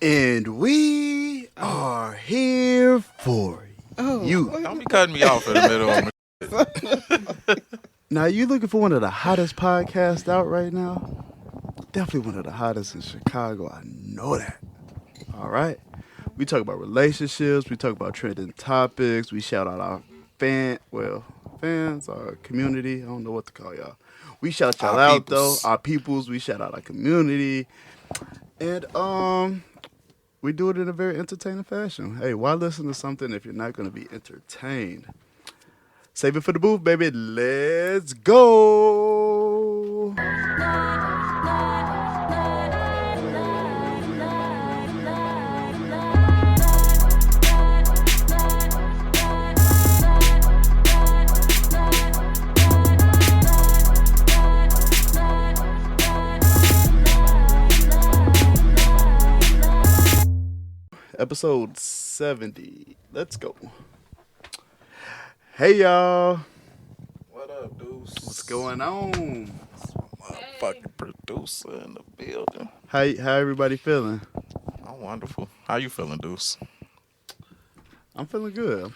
And we are here for you. Don't be cutting me off in the middle of my Now, you looking for one of the hottest podcasts out right now? Definitely one of the hottest in Chicago. I know that. All right. We talk about relationships. We talk about trending topics. We shout out our fans, our community. I don't know what to call y'all. We shout y'all out, peoples. though. Our peoples. We shout out our community. And we do it in a very entertaining fashion. Hey, why listen to something if you're not going to be entertained? Save it for the booth, baby. Let's go. Episode 70. Let's go. Hey, y'all. What up, Deuce? What's going on? Motherfucking producer in the building. How everybody feeling? I'm wonderful. How you feeling, Deuce? I'm feeling good.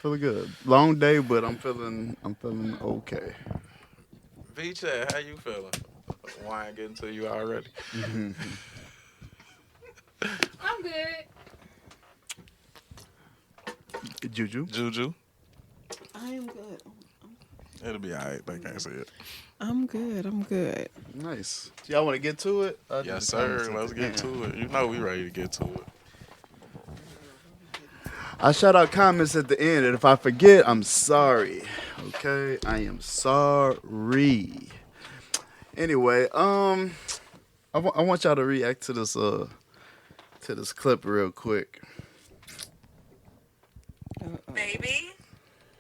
Long day, but I'm feeling okay. Vee Chat, how you feeling? Wine getting to you already? I'm good. JuJu. I am good. It'll be alright. They can't see it. I'm good. Nice. Y'all want to get to it? Yes, sir. Let's get to it. You know we ready to get to it. I shout out comments at the end, and if I forget, I'm sorry. Okay, I am sorry. Anyway, I want y'all to react to this clip real quick. Baby?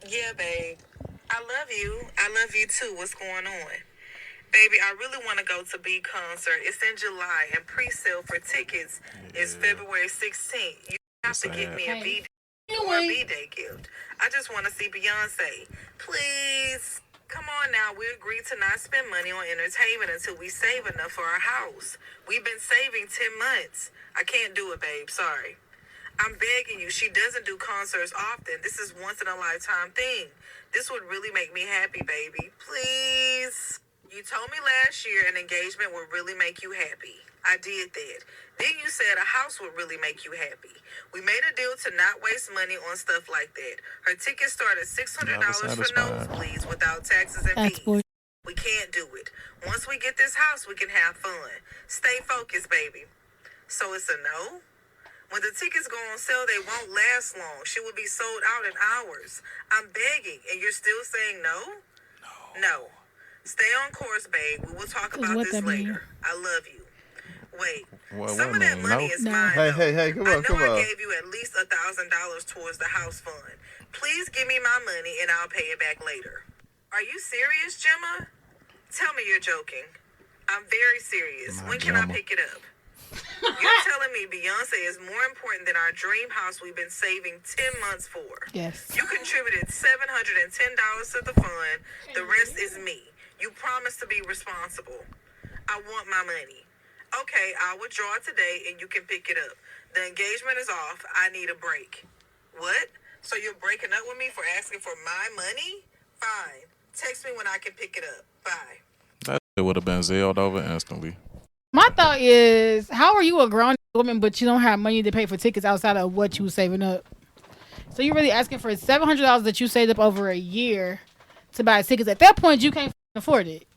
Yeah, babe. I love you. I love you too. What's going on? Baby, I really want to go to Bee concert. It's in July and pre-sale for tickets is February 16th. You have to get me a Bee Day gift. I just want to see Beyonce. Please. Come on now. We agreed to not spend money on entertainment until we save enough for our house. We've been saving 10 months. I can't do it, babe. Sorry. I'm begging you. She doesn't do concerts often. This is once in a lifetime thing. This would really make me happy, baby. Please. You told me last year an engagement would really make you happy. I did that. Then you said a house would really make you happy. We made a deal to not waste money on stuff like that. Her tickets start at $600 for nosebleeds without taxes and fees. We can't do it. Once we get this house, we can have fun. Stay focused, baby. So it's a no? When the tickets go on sale, they won't last long. She will be sold out in hours. I'm begging, and you're still saying no? No. Stay on course, babe. We will talk about this later. I love you. Wait. Some of that money is mine. Hey, come on. I gave you at least $1,000 towards the house fund. Please give me my money, and I'll pay it back later. Are you serious, Gemma? Tell me you're joking. I'm very serious. When can I pick it up? You're telling me Beyonce is more important than our dream house we've been saving 10 months for. Yes. You contributed $710 to the fund. The rest is me. You promised to be responsible. I want my money. Okay, I'll withdraw it today and you can pick it up. The engagement is off. I need a break. What? So you're breaking up with me for asking for my money? Fine. Text me when I can pick it up. Bye. That would have been zeroed over instantly. My thought is, how are you a grown woman, but you don't have money to pay for tickets outside of what you saving up? So you're really asking for $700 that you saved up over a year to buy tickets. At that point, you can't afford it.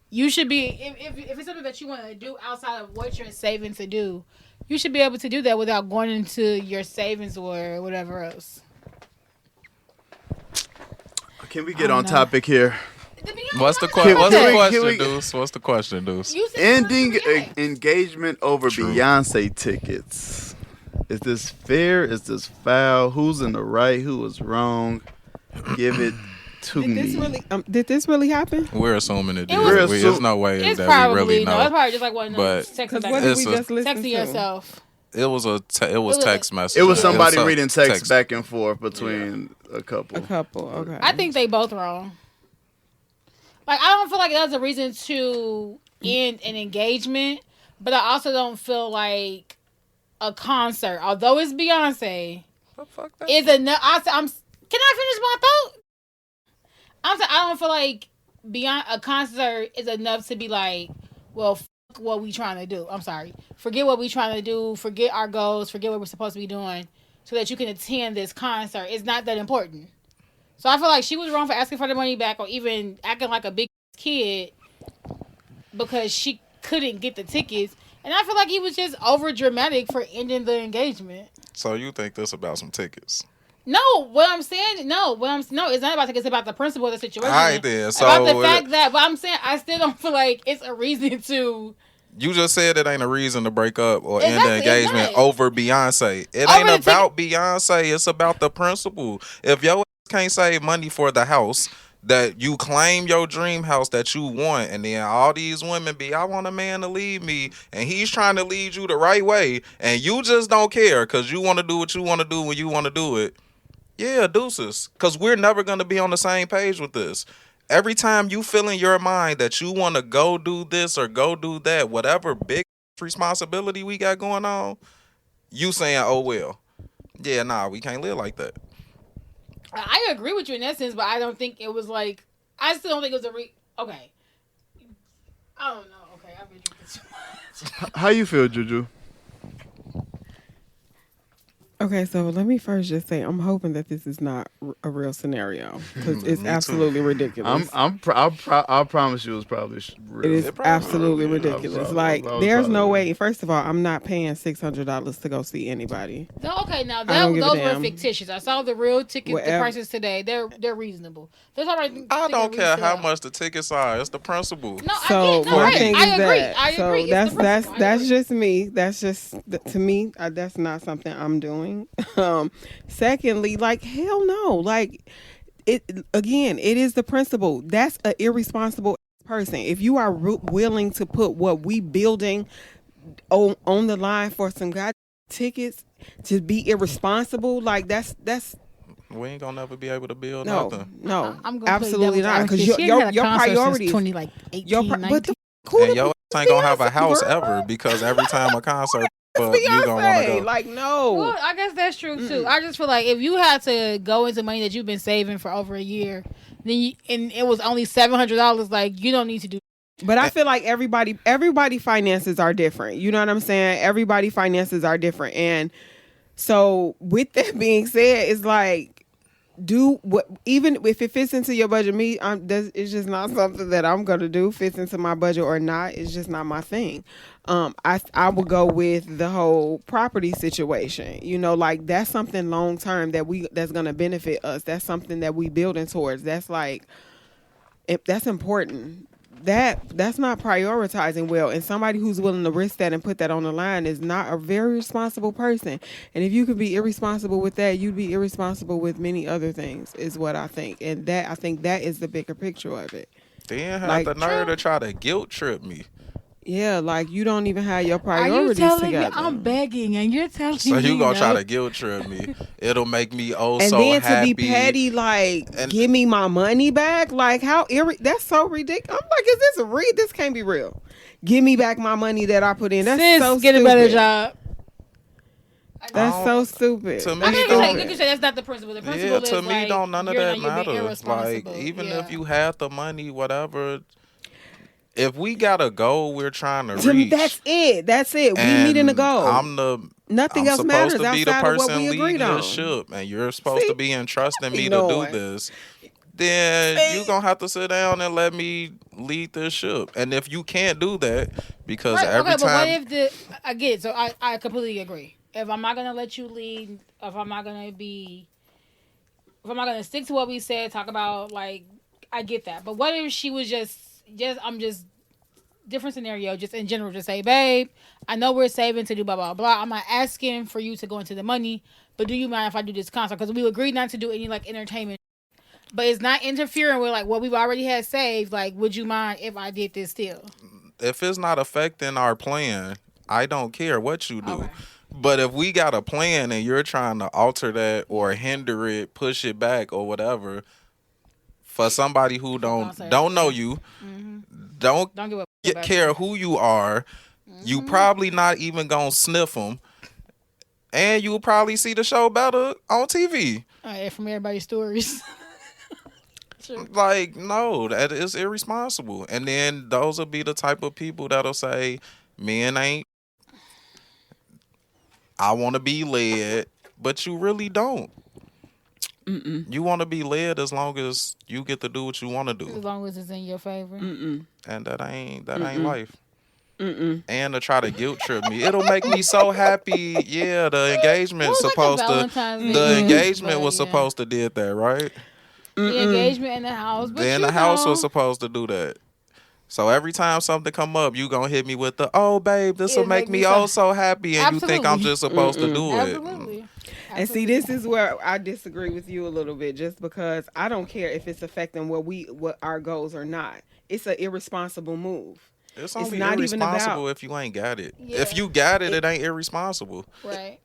You should be, if it's something that you want to do outside of what you're saving to do, you should be able to do that without going into your savings or whatever else. Can we get on topic here? What's the question, Deuce? What's the question, Deuce? Ending engagement over Beyonce tickets. Is this fair? Is this foul? Who's in the right? Who was wrong? Give it to me. Did this really happen? We're assuming it did. There's no way it's that probably, we really know. It's probably just like one of those texting what did we just listen to? yourself. It was text message. It was somebody reading text back and forth between a couple. Okay. I think they both wrong. Like, I don't feel like that's a reason to end an engagement, but I also don't feel like a concert, although it's Beyonce, What the fuck that? is enough. Can I finish my thought? I'm saying I don't feel like a concert is enough to be like, well, fuck what we trying to do. I'm sorry. Forget what we trying to do. Forget our goals. Forget what we're supposed to be doing so that you can attend this concert. It's not that important. So I feel like she was wrong for asking for the money back or even acting like a big kid because she couldn't get the tickets. And I feel like he was just over dramatic for ending the engagement. So you think this about some tickets? No, it's not about tickets. It's about the principle of the situation. All right, then. So about the fact that, but I'm saying I still don't feel like it's a reason to. You just said it ain't a reason to break up or end Exactly, the engagement it's not. over Beyonce. It Over ain't the about Beyonce. It's about the principle. If your ass can't save money for the house that you claim your dream house that you want, and then all these women be, I want a man to lead me, and he's trying to lead you the right way, and you just don't care because you want to do what you want to do when you want to do it. Yeah, deuces. Because we're never going to be on the same page with this. Every time you feel in your mind that you want to go do this or go do that, whatever big responsibility we got going on, you saying, oh, well. Yeah, nah, we can't live like that. I agree with you in that sense, but I don't think it was like. I still don't think it was okay. I don't know. Okay, I've been drinking too much. How you feel, JuJu? Okay, so let me first just say I'm hoping that this is not a real scenario because it's Me too. absolutely ridiculous. I promise you, it's probably real. It is It probably absolutely will be. ridiculous. I Like, was there's no probably- way. First of all, I'm not paying $600 to go see anybody. No, okay, now don't give a those were damn. fictitious. I saw the real tickets, the Whatever. prices today. They're reasonable. There's already. I don't care how much the tickets are. It's the principle. No, So I get. No, my right. thing I is agree. that. I So agree. It's that's the principle. I that's agree. just me. That's just to me. That's not something I'm doing. Secondly, like hell no. Like it again. It is the principle. That's an irresponsible person. If you are willing to put what we building on the line for some god tickets to be irresponsible, like that's. We ain't gonna never be able to build No, nothing. no, I'm gonna absolutely play not. devil's Because advocate. She your ain't had a concert priorities, since 2018, your but the who And the your fuck ass ain't gonna have a Beyonce, house girl? ever because every time a concert It's up, you gonna want to Beyonce. go. Like no. Well, I guess that's true too. I just feel like if you had to go into money that you've been saving for over a year, then and it was only $700, like you don't need to do. But I feel like everybody finances are different. You know what I'm saying? Everybody finances are different. And so with that being said, it's like do what, even if it fits into your budget. It's just not something that I'm gonna do. Fits into my budget or not, it's just not my thing. I would go with the whole property situation. You know, like that's something long term that's gonna benefit us. That's something that we building towards. That's like that's important. That's not prioritizing well, and somebody who's willing to risk that and put that on the line is not a very responsible person. And if you could be irresponsible with that, you'd be irresponsible with many other things, is what I think. And I think that is the bigger picture of it. Then have Like, the nerve to try to guilt trip me. Yeah, like you don't even have your Are you priorities telling together. me I'm begging and you're telling So me you gonna try no? to guilt trip me? It'll make me and so then happy. to be petty, like And- give me my money back. Like how that's so ridiculous. I'm like, is this this can't be real. Give me back my money that I put in. That's Sis, so get stupid. a better job. That's so stupid. To me, I think don't- you can say that's not the principle. The principle Yeah, is to me, like, don't none of you're that not- you're being matters. Like, irresponsible. even Yeah. if you have the money, whatever. If we got a goal we're trying to To me, reach, that's it. That's it. We and meeting the goal. I'm Nothing else supposed matters to be the outside of what person we agreed leading on. this ship, and you're supposed See? to be entrusting me to Knowing. do this. Then See? you gonna have to sit down and let me lead this ship. And if you can't do that, because Right, every okay, but what time, if I get it? So I completely agree. If I'm not gonna let you lead, if I'm not gonna stick to what we said, talk about like I get that. But what if she was just different scenario, just in general, just say, babe, I know we're saving to do blah blah blah. I'm not asking for you to go into the money, but do you mind if I do this concert? Because we agreed not to do any like entertainment. But it's not interfering with like what we've already had saved. Like, would you mind if I did this still? if it's not affecting our plan, I don't care what you do. Okay. But if we got a plan and you're trying to alter that or hinder it, push it back or whatever, for somebody who don't know you, don't give up care who you are, you probably not even gonna sniff them, And you will probably see the show better on TV. From everybody's stories. True. Like, no, that is irresponsible. And then those will be the type of people that'll say, men ain't, I want to be led, but you really don't. You want to be led as long as you get to do what you want to do. As long as it's in your favor. And that ain't life. And to try to guilt trip me, it'll make me so happy. Yeah, the engagement was supposed to did that, right? The engagement in the house. But then the house was supposed to do that. So every time something come up, you gonna hit me with the, oh babe, this will make me so happy, and you think I'm just supposed to do it. Absolutely. And see, this is where I disagree with you a little bit, just because I don't care if it's affecting what our goals or not. It's an irresponsible move. It's only irresponsible if you ain't got it. Yeah. If you got it, it ain't irresponsible. Right.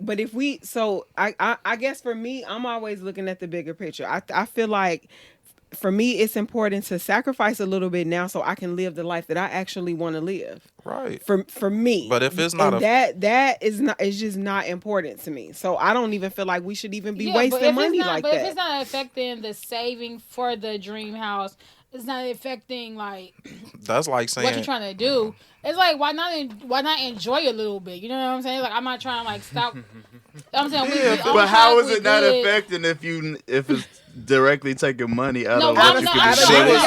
But if we, so I guess for me, I'm always looking at the bigger picture. I feel like for me, it's important to sacrifice a little bit now so I can live the life that I actually want to live. Right. For me. But if it's not that is not, it's just not important to me. So I don't even feel like we should even be wasting money like that. But if it's not affecting the saving for the dream house, it's not affecting like that's like saying what you're trying to do. It's like why not enjoy a little bit? You know what I'm saying? Like I'm not trying to like stop. I'm saying but how is it not affecting if it's directly taking money out of what you can do? I'm saying like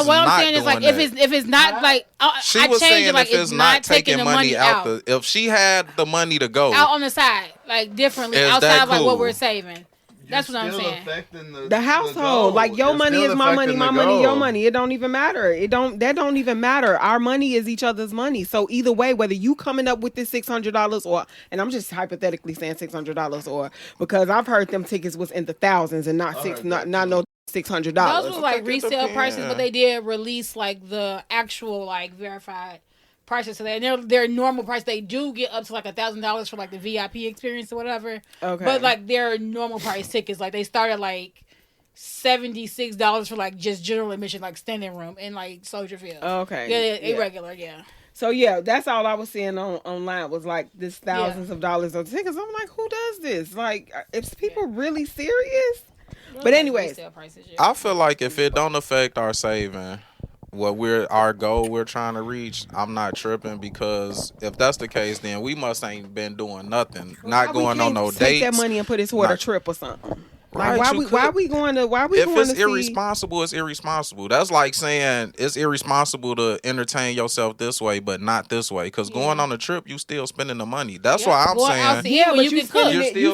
what I'm saying is like if it's not like I change it like it's not taking the money out. If she had the money to go out on the side like differently outside of like what we're saving. That's what I'm saying. The household, like your money is my money, my money your money. It don't even matter. That don't even matter. Our money is each other's money. So either way, whether you coming up with this $600 or, and I'm just hypothetically saying $600 or, because I've heard them tickets was in the thousands and not no $600. Those were like resale prices, but they did release like the actual like verified prices. So their normal price, they do get up to like $1,000 for like the VIP experience or whatever. Okay. But like their normal price tickets, like they start at like $76 for like just general admission, like standing room in like Soldier Field. Okay. Yeah, irregular, yeah. So yeah, that's all I was seeing online was like this thousands of dollars of tickets. I'm like, who does this? Like, is people really serious? But anyways, I feel like if it don't affect our saving, our goal we're trying to reach, I'm not tripping, because if that's the case, then we must ain't been doing nothing, not going on no dates. Take that money and put it toward a trip or something. Like, right, why we going to if it's irresponsible, it's irresponsible. That's like saying it's irresponsible to entertain yourself this way but not this way, because going on a trip, you still spending the money. That's why I'm saying but you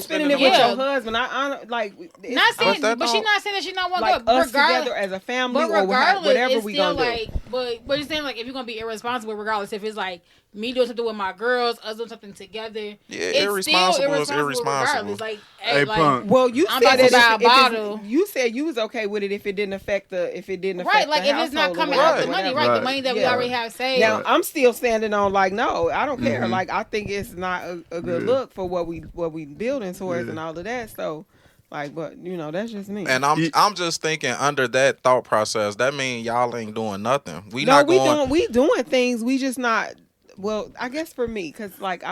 spending it with your husband. I like not saying, but she's not saying that she's not want to go us together as a family or whatever we gonna like, do. But you're saying like if you're gonna be irresponsible, regardless if it's like me doing something with my girls, us doing something together. Yeah, irresponsible is irresponsible. Like, hey, Punk. Well, you said that you said you was okay with it if it didn't affect right. Like if it's not coming out the money, right? The money that we already have saved. Now I'm still standing on like no, I don't care. Like I think it's not a good look for what we building towards and all of that. So. Like, but that's just me. And I'm just thinking under that thought process, that means y'all ain't doing nothing. We doing things. We just not. Well, I guess for me, because like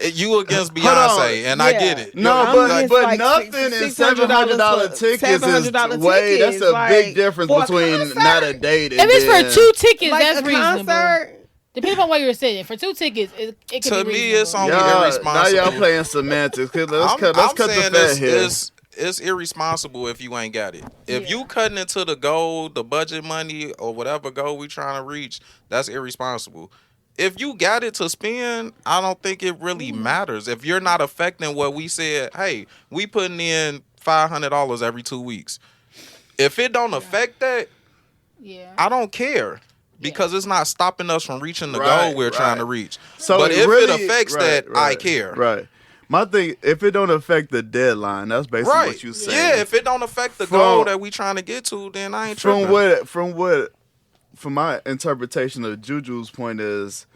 you against Beyonce, and I get it. No, but like nothing in $700 tickets is way. That's a big difference between not a date. If it's for 2 tickets, like that's reasonable. Concert, depending on what you're saying, for 2 tickets, it could to be me, it's only irresponsible. Now y'all playing semantics. Let's cut the fat here. It's irresponsible if you ain't got it. If you cutting into the goal, the budget money, or whatever goal we trying to reach, that's irresponsible. If you got it to spend, I don't think it really matters. If you're not affecting what we said, hey, we putting in $500 every 2 weeks. If it don't affect that, I don't care. Because it's not stopping us from reaching the goal we're trying to reach. So but if it affects that, I care. Right. My thing, if it don't affect the deadline, that's basically what you saying. Yeah, if it don't affect the goal that we trying to get to, then I ain't tripping. From my interpretation of JuJu's point is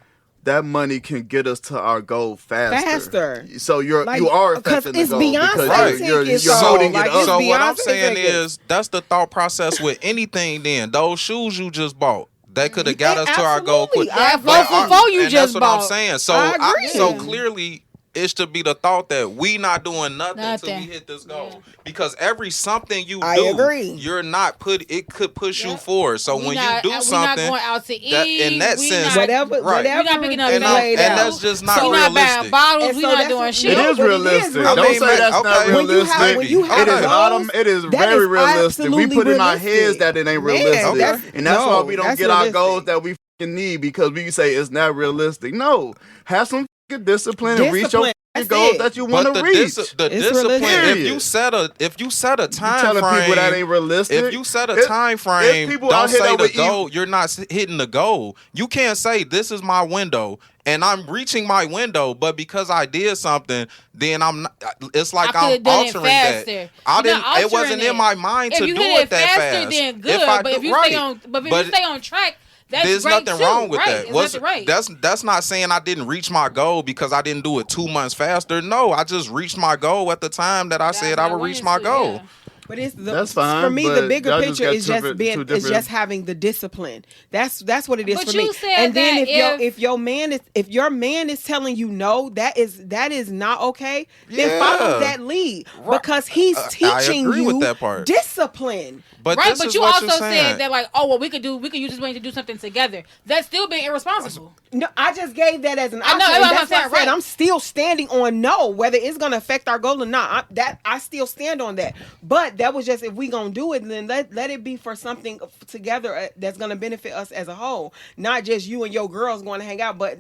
that money can get us to our goal faster. So you are affecting the goal because you're holding it up. So what I'm saying is that's the thought process with anything. Then those shoes you just bought, that could have got us to our goal quick. Absolutely. That 4 you and just that's what bought. I'm saying. So I agree. so clearly it should be the thought that we not doing nothing until we Nothing. hit this goal. Because every something you I do, agree. you're not it could push you Yeah. forward. So We when not- you do we something, not going out to eat. that- in that we sense, not, Whatever, Right. whatever. we not picking up is and, laid and out. that's just not we not buying realistic. bottles. And We so not that's doing what- shit. It is but it is realistic. realistic. Don't say that's not Okay. When you realistic. have- when you have it is goals, it is that very is realistic. We absolutely put in our realistic. heads that it ain't Man, realistic, that's- and that's why no, we don't that's get our realistic. goals that we fucking need because we say it's not realistic. No, have some fucking discipline and reach your Discipline. That's goals it. that you want But to the, reach. the It's discipline, realistic. if you set a You time telling frame, people that ain't realistic. if you set a It- time it's frame, people don't out here say that the would goal. You're not hitting the goal. You can't say this is my window and I'm reaching my window, but because I did something, then I'm not. It's like I I'm could've done it altering that. faster. I You're didn't. not It wasn't altering in it. my mind If to you do get it that faster, fast. then good. But if you stay on, if you stay on track, that's there's great nothing too. wrong with right. that. It's nothing right. That's not saying I didn't reach my goal because I didn't do it 2 months faster. No, I just reached my goal at the time that I said I would reach my goal. But it's the, That's fine, for me. The but bigger y'all just picture got is two just two being is different- just having the discipline. That's what it is But for you me. said And then that if your man is telling you no, that is not okay. Then Yeah. follow that lead because he's I teaching agree you with that part. discipline. But Right, this but is you what also you're saying. said that like, oh well, we could use this money to do something together. That's still being irresponsible. No, I just gave that as an I option. know, and that's what that's I'm saying, why I said right. I'm still standing on no, whether it's gonna affect our goal or not. I still stand on that. But that was just if we gonna do it, then let it be for something together that's gonna benefit us as a whole, not just you and your girls going to hang out. But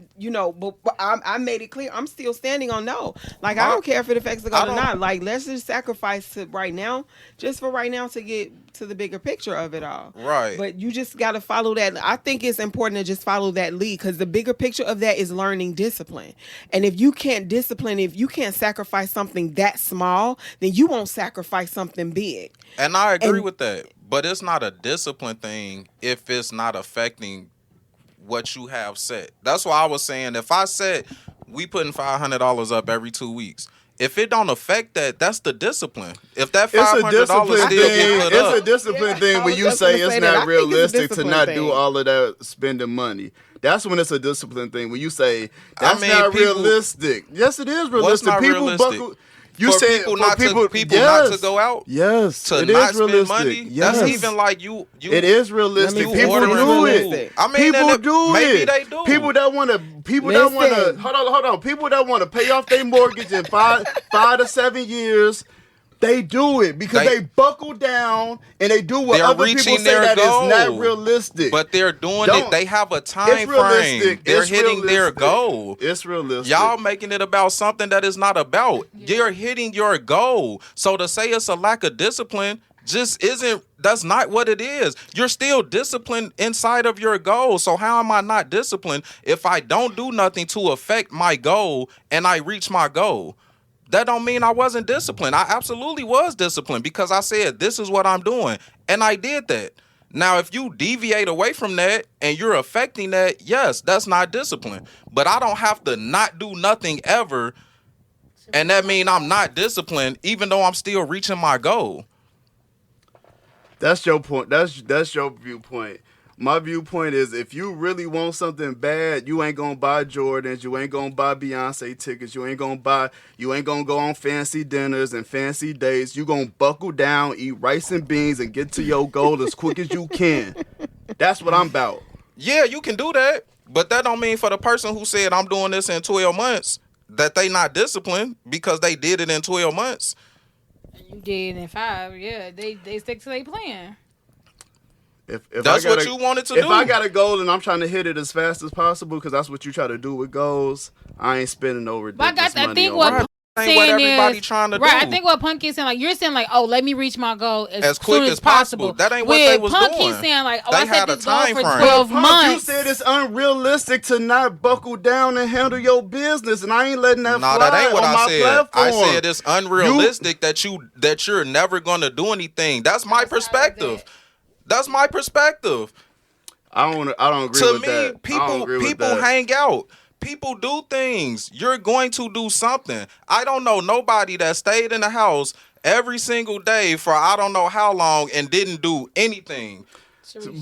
but I made it clear I'm still standing on no. Like I don't care if it affects the goal or not. Like let's just sacrifice to right now, just for right now to get to the bigger picture of it all. Right. But you just got to follow that. I think it's important to just follow that lead because the bigger picture of that is learning discipline. And if you can't discipline, if you can't sacrifice something that small, then you won't sacrifice something big. And I agree And- with that. But it's not a discipline thing if it's not affecting what you have set. That's why I was saying if I said we putting $500 up every 2 weeks, if it don't affect that, that's the discipline. If that It's a $500 discipline still thing. get put It's up, a discipline Yeah, thing I when was you just say gonna it's say that. not I think it's a realistic to discipline not thing. do all of that spending money. That's when it's a discipline thing. When you say I that's mean, not people- realistic. Yes, it is realistic. not People realistic? buckle. You For said people for not to- people, people yes, not to go out? Yes, to it not is spend realistic. money, Yes. that's even like you. It is realistic. Let me People ordering do food. it. I mean, people and do maybe it. they do. People that want to. People that want to. Listen. Hold on. People that want to pay off their mortgage in 5 to 7 years. They do it because they buckle down and they do what They're other people reaching say their that goal. is not realistic. But they're doing Don't- it. They have a time It's realistic. frame. They're It's hitting their realistic. goal. It's realistic. Y'all making it about something that is not about. You're hitting your goal. So to say it's a lack of discipline just isn't. That's not what it is. You're still disciplined inside of your goal. So how am I not disciplined if I don't do nothing to affect my goal and I reach my goal? That don't mean I wasn't disciplined. I absolutely was disciplined because I said, this is what I'm doing. And I did that. Now, if you deviate away from that and you're affecting that, yes, that's not discipline. But I don't have to not do nothing ever. And that means I'm not disciplined, even though I'm still reaching my goal. That's your point. That's your viewpoint. My viewpoint is if you really want something bad, you ain't gonna buy Jordans, you ain't gonna buy Beyonce tickets, you ain't gonna go on fancy dinners and fancy dates. You gonna buckle down, eat rice and beans, and get to your goal as quick as you can. That's what I'm about. Yeah, you can do that. But that don't mean for the person who said I'm doing this in 12 months that they not disciplined because they did it in 12 months. You did in 5, yeah. They stick to their plan. If That's what you wanted to if do. I got a goal and I'm trying to hit it as fast as possible, because that's what you try to do with goals, I ain't spending no ridiculous But I money think on what it. Punk Ain't saying what everybody is trying to right. do. I think what Punk is saying, like you're saying, like, oh, let me reach my goal as quick soon as possible. That ain't what they was Punk doing. He's saying, like, oh, They I had set a this goal time for frame. 12 Punk, months. you said it's unrealistic to not buckle down and handle your business, and I ain't letting that No, fly that ain't what on I my said. platform. I said it's unrealistic that you're never gonna do anything. That's my perspective. That's my perspective. I don't agree To with me, that. I don't agree with people that. hang out. People do things. You're going to do something. I don't know nobody that stayed in the house every single day for I don't know how long and didn't do anything.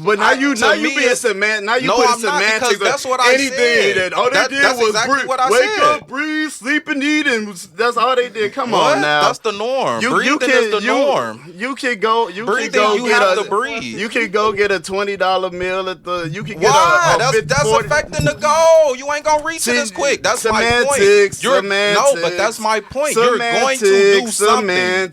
But now you to me, being semantic. Now you No, put I'm not, semantics. because that's what I anything said. that all they did That's was exactly what I wake said. up, breathe, sleep, and eat, and that's all they did. Come What? on now. That's the norm. Breathing is the norm. You can go. You Breathing, can go you get have a. to breathe. You can go get a $20 meal at the. You can get Why? a That's 40 affecting the goal. You ain't gonna reach it as quick. That's my point. No, but that's my point. You're going to do something.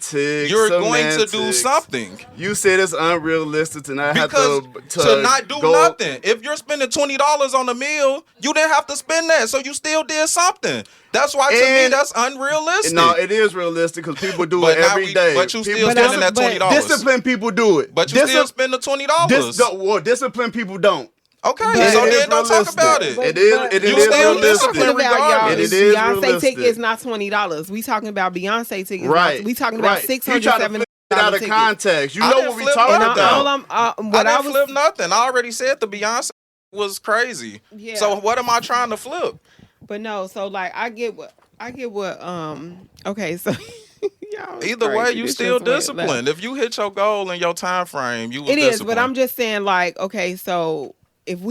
You're going to do something. You said it's unrealistic to not have to not do nothing. If you're spending $20 on a meal, you didn't have to spend that, so you still did something. That's why to me that's unrealistic. No, it is realistic because people do it every day. But you still spending that $20. Disciplined people do it. But you still spend the $20. Disciplined people don't. Okay, so then don't talk about it. It is You still disciplined It regardless. is Beyonce realistic. ticket is not $20. We talking about Beyonce tickets. Right. We talking about $670. Out of context, you I know didn't what we flip talking nothing. about. I didn't flip nothing. I already said the Beyonce was crazy. Yeah. So what am I trying to flip? But no, so like I get what okay, so y'all Either crazy. way, you This still just went disciplined. left. If you hit your goal in your time frame, you was It is, disciplined. but I'm just saying like, okay, so if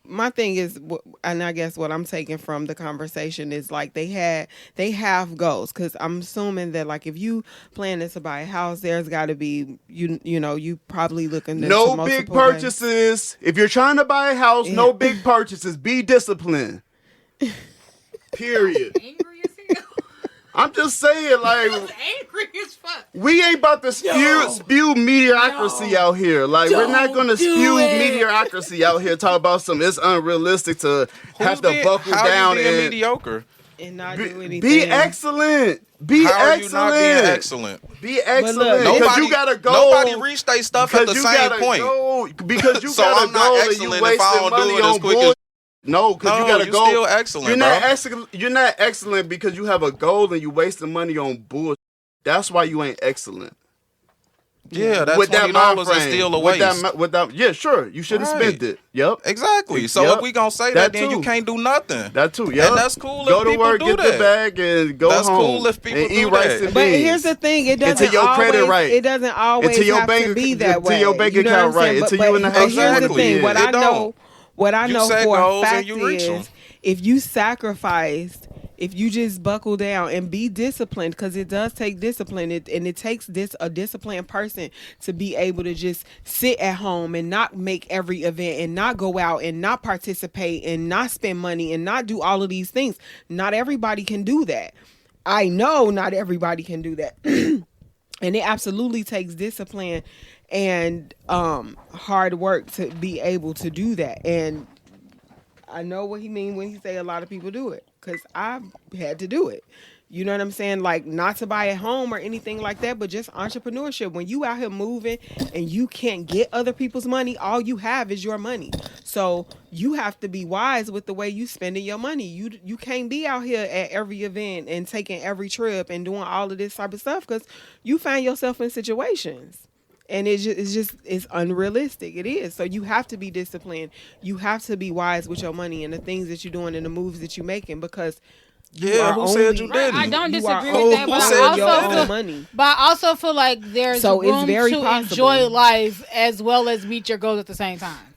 my thing is, and I guess what I'm taking from the conversation is like they have goals, because I'm assuming that like if you planning to buy a house, there's got to be you probably looking into No multiple big purchases. If you're trying to buy a house, no big purchases. Be disciplined. Period. Angry as hell. I'm just saying, like, Angry as fuck. we ain't about to spew mediocrity out here. Like, we're not going to spew mediocrity out here. Talk about it's unrealistic to have to buckle down and and mediocre. and not do anything. be excellent. Be How excellent. are you not being excellent? Be excellent. look, Because you gotta go. Nobody reached their stuff at the same point. Because you So gotta I'm not go and excellent you if I wasting don't do money it as on quick bull. as- No, because you gotta you go. still excellent, You're not bro. excellent. You're not excellent because you have a goal and you wasting money on bull. That's why you ain't excellent. Yeah, that With that mind $20 is frame, still a with waste. yeah, sure, you shouldn't Right. spend it. Yep, Exactly. So Yep. if we gonna say That that, then too. you can't do nothing. that too. Yep, And that's cool if Go to people work, do get that. the bag, and go That's home. cool if people and do eat rice that. and But beans. here's the thing: it doesn't Until your always. credit right. It doesn't always Until your have bank- to be that until way. your bank You know what account I'm saying? right. Until you in the but house here's the Exactly. thing: what It I know, don't. what I You know set for a goals and fact you reach 'em. is, if you sacrificed, if you just buckle down and be disciplined, because it does take discipline, and it takes a disciplined person to be able to just sit at home and not make every event and not go out and not participate and not spend money and not do all of these things. Not everybody can do that. I know not everybody can do that. And it absolutely takes discipline and hard work to be able to do that. And I know what he means when he say a lot of people do it, because I've had to do it. You know what I'm saying? Like, not to buy a home or anything like that, but just entrepreneurship. When you out here moving and you can't get other people's money, all you have is your money. So you have to be wise with the way you spending your money. You can't be out here at every event and taking every trip and doing all of this type of stuff, because you find yourself in situations. And it's unrealistic. It is. So you have to be disciplined. You have to be wise with your money and the things that you're doing and the moves that you're making, because Yeah, who said you didn't? I don't you disagree are with that, but said I you also didn't? feel, money. but I also feel like there's So it's room very to possible. enjoy life as well as meet your goals at the same time.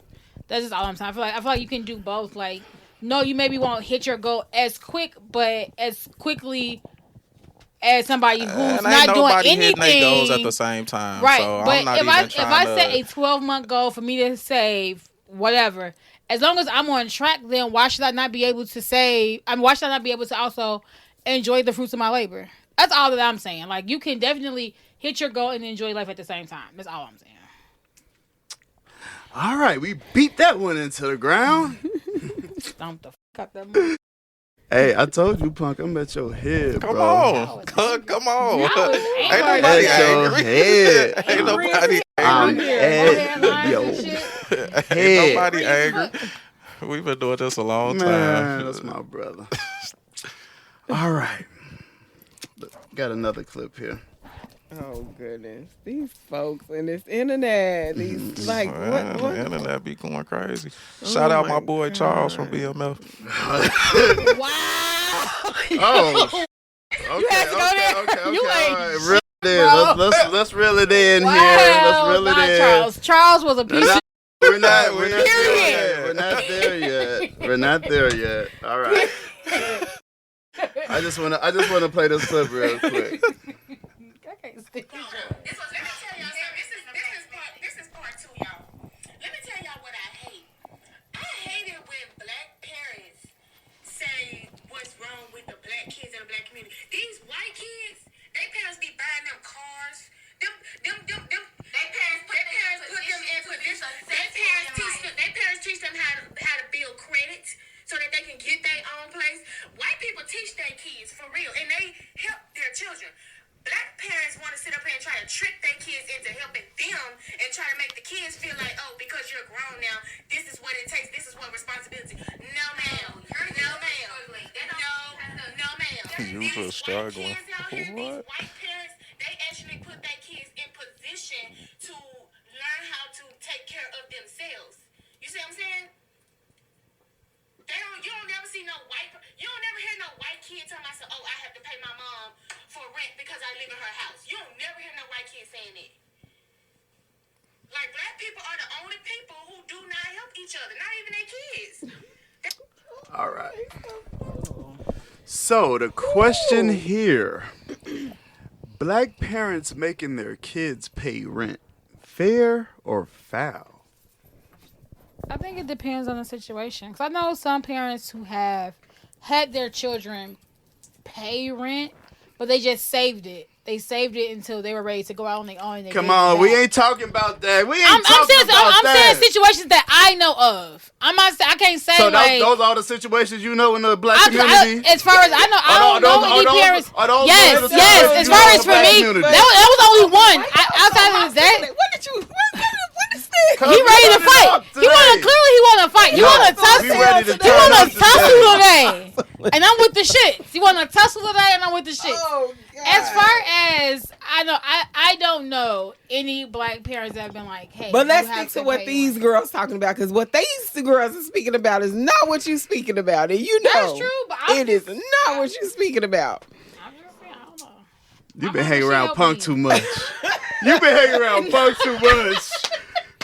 That's just all I'm saying. I feel like you can do both. Like, no, you maybe won't hit your goal as quick, but as quickly as somebody who's And not ain't doing nobody hitting anything. their goals at the same time. Right, So but I'm not if even I trying to... set a 12-month goal for me to save whatever, as long as I'm on track, then why should I not be able to save? I mean, why should I not be able to also enjoy the fruits of my labor? That's all that I'm saying. Like, you can definitely hit your goal and enjoy life at the same time. That's all I'm saying. All right, we beat that one into the ground. Stomp the fuck out that move. Hey, I told you, punk, I'm at your head, Come bro. on. Come on. Y'all was Ain't angry. nobody At your angry. head. Ain't nobody I'm angry. at your Ain't head. nobody angry. We've been doing this a long Man, time. that's my brother. All right. Got another clip here. Oh goodness, these folks and this internet, these like Man, what? The internet be going crazy. Shout out my boy Charles from BMF. Wow. Oh. Okay, You had to go there. Okay, You all ain't right. Reel it in. bro. Let's reel it in Wow, here. Let's reel it not in. Charles. Charles was a piece of We're not there Period. yet. We're not there yet. We're not there yet. All right. I just wanna play this clip real quick. I can't stick to Let me tell y'all something. This is part two, y'all. Let me tell y'all what I hate. I hate it when black parents say what's wrong with the black kids in the black community. These white kids, their parents be buying them cars. Their parents put them in position. Their parents teach them how to build credit so that they can get their own place. White people teach their kids for real, and they help their children. Black parents want to sit up here and try to trick their kids into helping them and try to make the kids feel like, oh, because you're grown now, this is what it takes. This is what responsibility. No, ma'am. No, ma'am. No, ma'am. You were struggling. These What? white parents, they actually put their kids in position to learn how to take care of themselves. You see what I'm saying? You don't never see you don't never hear no white kid tell myself, oh, I have to pay my mom for rent because I live in her house. You don't never hear no white kid saying that. Like, black people are the only people who do not help each other, not even their kids. All right. So the question here: black parents making their kids pay rent, fair or foul? I think it depends on the situation. Because I know some parents who have had their children pay rent, but they just saved it. They saved it until they were ready to go out on their own. And they Come gave it on, back. we ain't talking about that. We ain't I'm talking saying, about I'm that. saying situations that I know of. I can't say So like. those are the situations you know in the black community. As far as I know, I don't know any parents. Yes. the As situations far you know in as the for black me, community? that was only one. Outside of that, What is this? he ready to fight. He want to fight. You want to tussle? we ready to You want turn to up tussle today? And I'm with the shit. You want to tussle today? And I'm with the shit. Oh, God. As far as I know, I don't know any black parents that have been like, hey. But let's you have stick to to what pay these rent. girls talking about, because what these girls are speaking about is not what you speaking about, and you know That's true, but it is not what you speaking about. I'm just saying, I don't know. You've My been mama, hanging she around helped Punk me. too much. You've been hanging around Punk too much.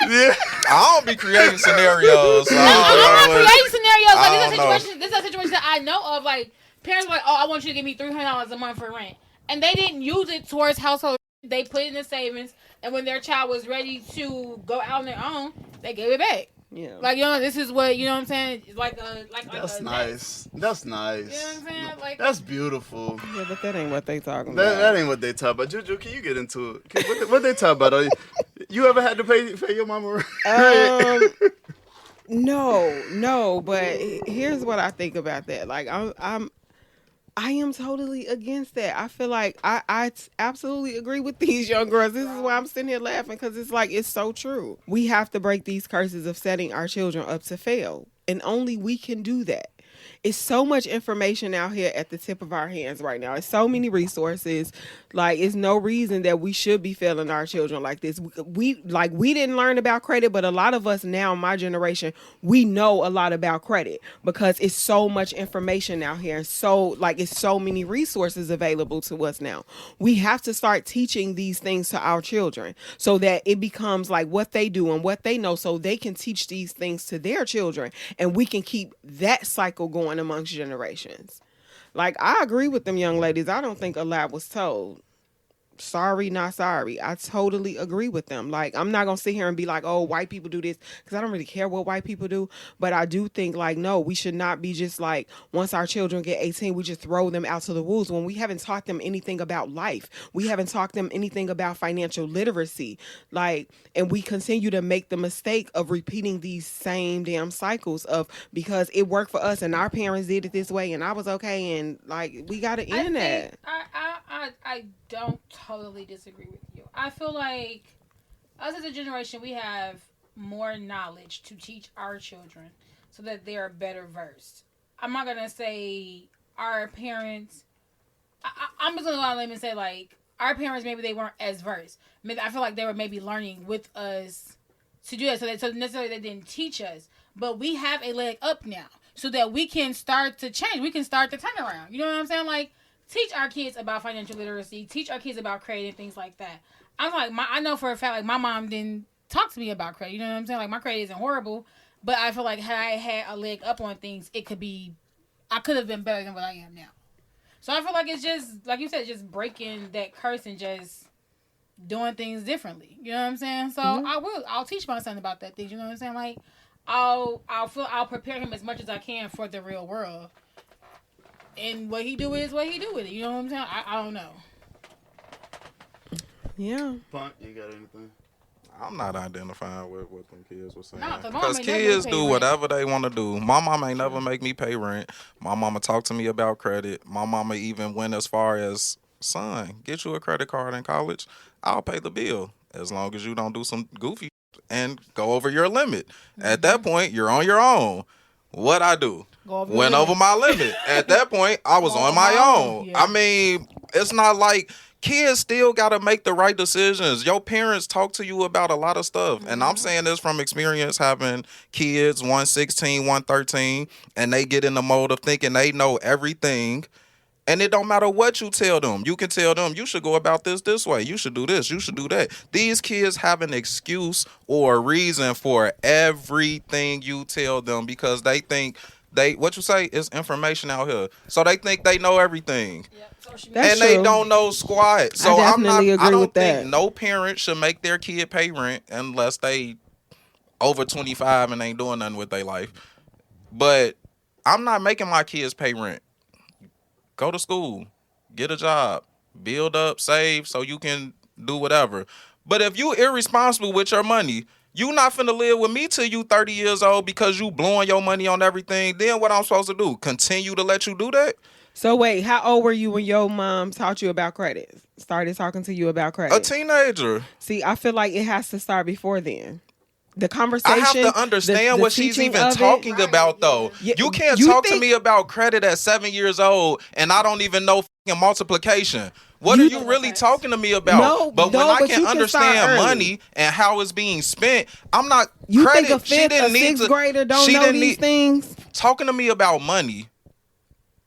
Yeah. I don't be creating scenarios. So I'm not I creating scenarios. Like, I this is a don't know. situation. This is a situation that I know of. Like, parents were like, "Oh, I want you to give me $300 a month for rent," and they didn't use it towards household. They put it in the savings, and when their child was ready to go out on their own, they gave it back. Yeah. Like, this is what you know. What I'm saying, like That's a nice. That's nice. You know what I'm saying? Like, That's beautiful. Yeah, but that ain't what they talking about. That ain't what they talk about. Juju, can you get into it? What they talk about? You ever had to pay your mama rent? No, but here's what I think about that. Like, I am totally against that. I feel like I absolutely agree with these young girls. This is why I'm sitting here laughing, because it's like, it's so true. We have to break these curses of setting our children up to fail, and only we can do that. It's so much information out here at the tip of our hands right now. It's so many resources. Like, it's no reason that we should be failing our children like this. We didn't learn about credit, but a lot of us now, my generation, we know a lot about credit because it's so much information out here. And so, it's so many resources available to us now. We have to start teaching these things to our children so that it becomes like what they do and what they know, so they can teach these things to their children, and we can keep that cycle going amongst generations. Like, I agree with them young ladies. I don't think a lot was told. Sorry, not sorry. I totally agree with them. Like, I'm not gonna sit here and be like, oh, white people do this, because I don't really care what white people do. But I do think, like, no, we should not be just like, once our children get 18, we just throw them out to the wolves when we haven't taught them anything about life. We haven't taught them anything about financial literacy. Like, and we continue to make the mistake of repeating these same damn cycles of, because it worked for us and our parents did it this way and I was okay, and like, we gotta end that. I don't totally disagree with you. I feel like us as a generation, we have more knowledge to teach our children so that they are better versed. I'm not gonna say our parents. I'm just gonna go out on a limb and say, like, our parents, maybe they weren't as versed. I feel like they were maybe learning with us to do that. So necessarily they didn't teach us, but we have a leg up now, so that we can start to change. We can start to turn around. You know what I'm saying? Like, teach our kids about financial literacy. Teach our kids about credit and things like that. I'm like, I know for a fact, like, my mom didn't talk to me about credit. You know what I'm saying? Like my credit isn't horrible, but I feel like had I had a leg up on things, I could have been better than what I am now. So I feel like it's just like you said, just breaking that curse and just doing things differently. You know what I'm saying? So I'll teach my son about that thing. You know what I'm saying? Like I'll prepare him as much as I can for the real world. And what he do is what he do with it. You know what I'm saying? I don't know. Yeah. Punk, you got anything? I'm not identifying with what them kids were saying. No, 'cause Because mom ain't kids never do pay whatever they want to do. My mama ain't never make me pay rent. My mama talked to me about credit. My mama even went as far as, son, get you a credit card in college. I'll pay the bill as long as you don't do some goofy and go over your limit. At that point, you're on your own. What I do? Went over my limit. At that point, I was on my own. Yeah. I mean, it's not like kids still got to make the right decisions. Your parents talk to you about a lot of stuff. And I'm saying this from experience, having kids, one 16, one 13, and they get in the mode of thinking they know everything. And it don't matter what you tell them. You can tell them, you should go about this way. You should do this. You should do that. These kids have an excuse or a reason for everything you tell them because they think what you say is information out here. So they think they know everything. That's and they true. don't know squat. So I definitely agree I don't with think that. no parent should make their kid pay rent unless they over 25 and ain't doing nothing with their life. But I'm not making my kids pay rent. Go to school, get a job, build up, save so you can do whatever. But if you irresponsible with your money, you not finna live with me till you 30 years old because you blowing your money on everything. Then what I'm supposed to do? Continue to let you do that? So wait, how old were you when your mom taught you about credit? Started talking to you about credit? A teenager. See, I feel like it has to start before then. The conversation. I have to understand the what she's teaching even of it. talking about, though. Yeah, You can't you talk to think- me about credit at 7 years old, and I don't even know fucking multiplication. What are you really talking to me about? No, but when no, I but can you can start understand early. money and how it's being spent, I'm not. You credit, think a she fifth, didn't a need sixth to, grader don't she know didn't these need, things? Talking to me about money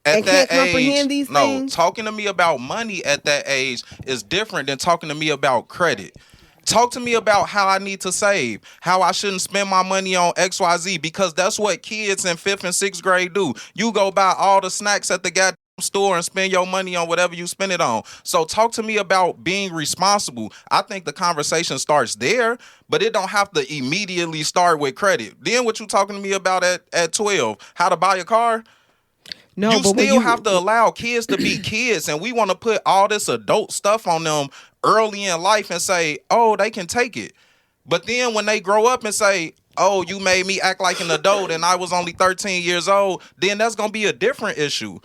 at And that can't comprehend age, these no, things? talking to me about money at that age is different than talking to me about credit. Talk to me about how I need to save, how I shouldn't spend my money on XYZ, because that's what kids in 5th and 6th grade do. You go buy all the snacks at the goddamn store and spend your money on whatever you spend it on. So talk to me about being responsible. I think the conversation starts there, but it don't have to immediately start with credit. Then what you talking to me about at 12? How to buy a car? No, You but when still have to allow kids to be kids, and we want to put all this adult stuff on them early in life and say, oh, they can take it. But then when they grow up and say, oh, you made me act like an adult and I was only 13 years old, then that's going to be a different issue.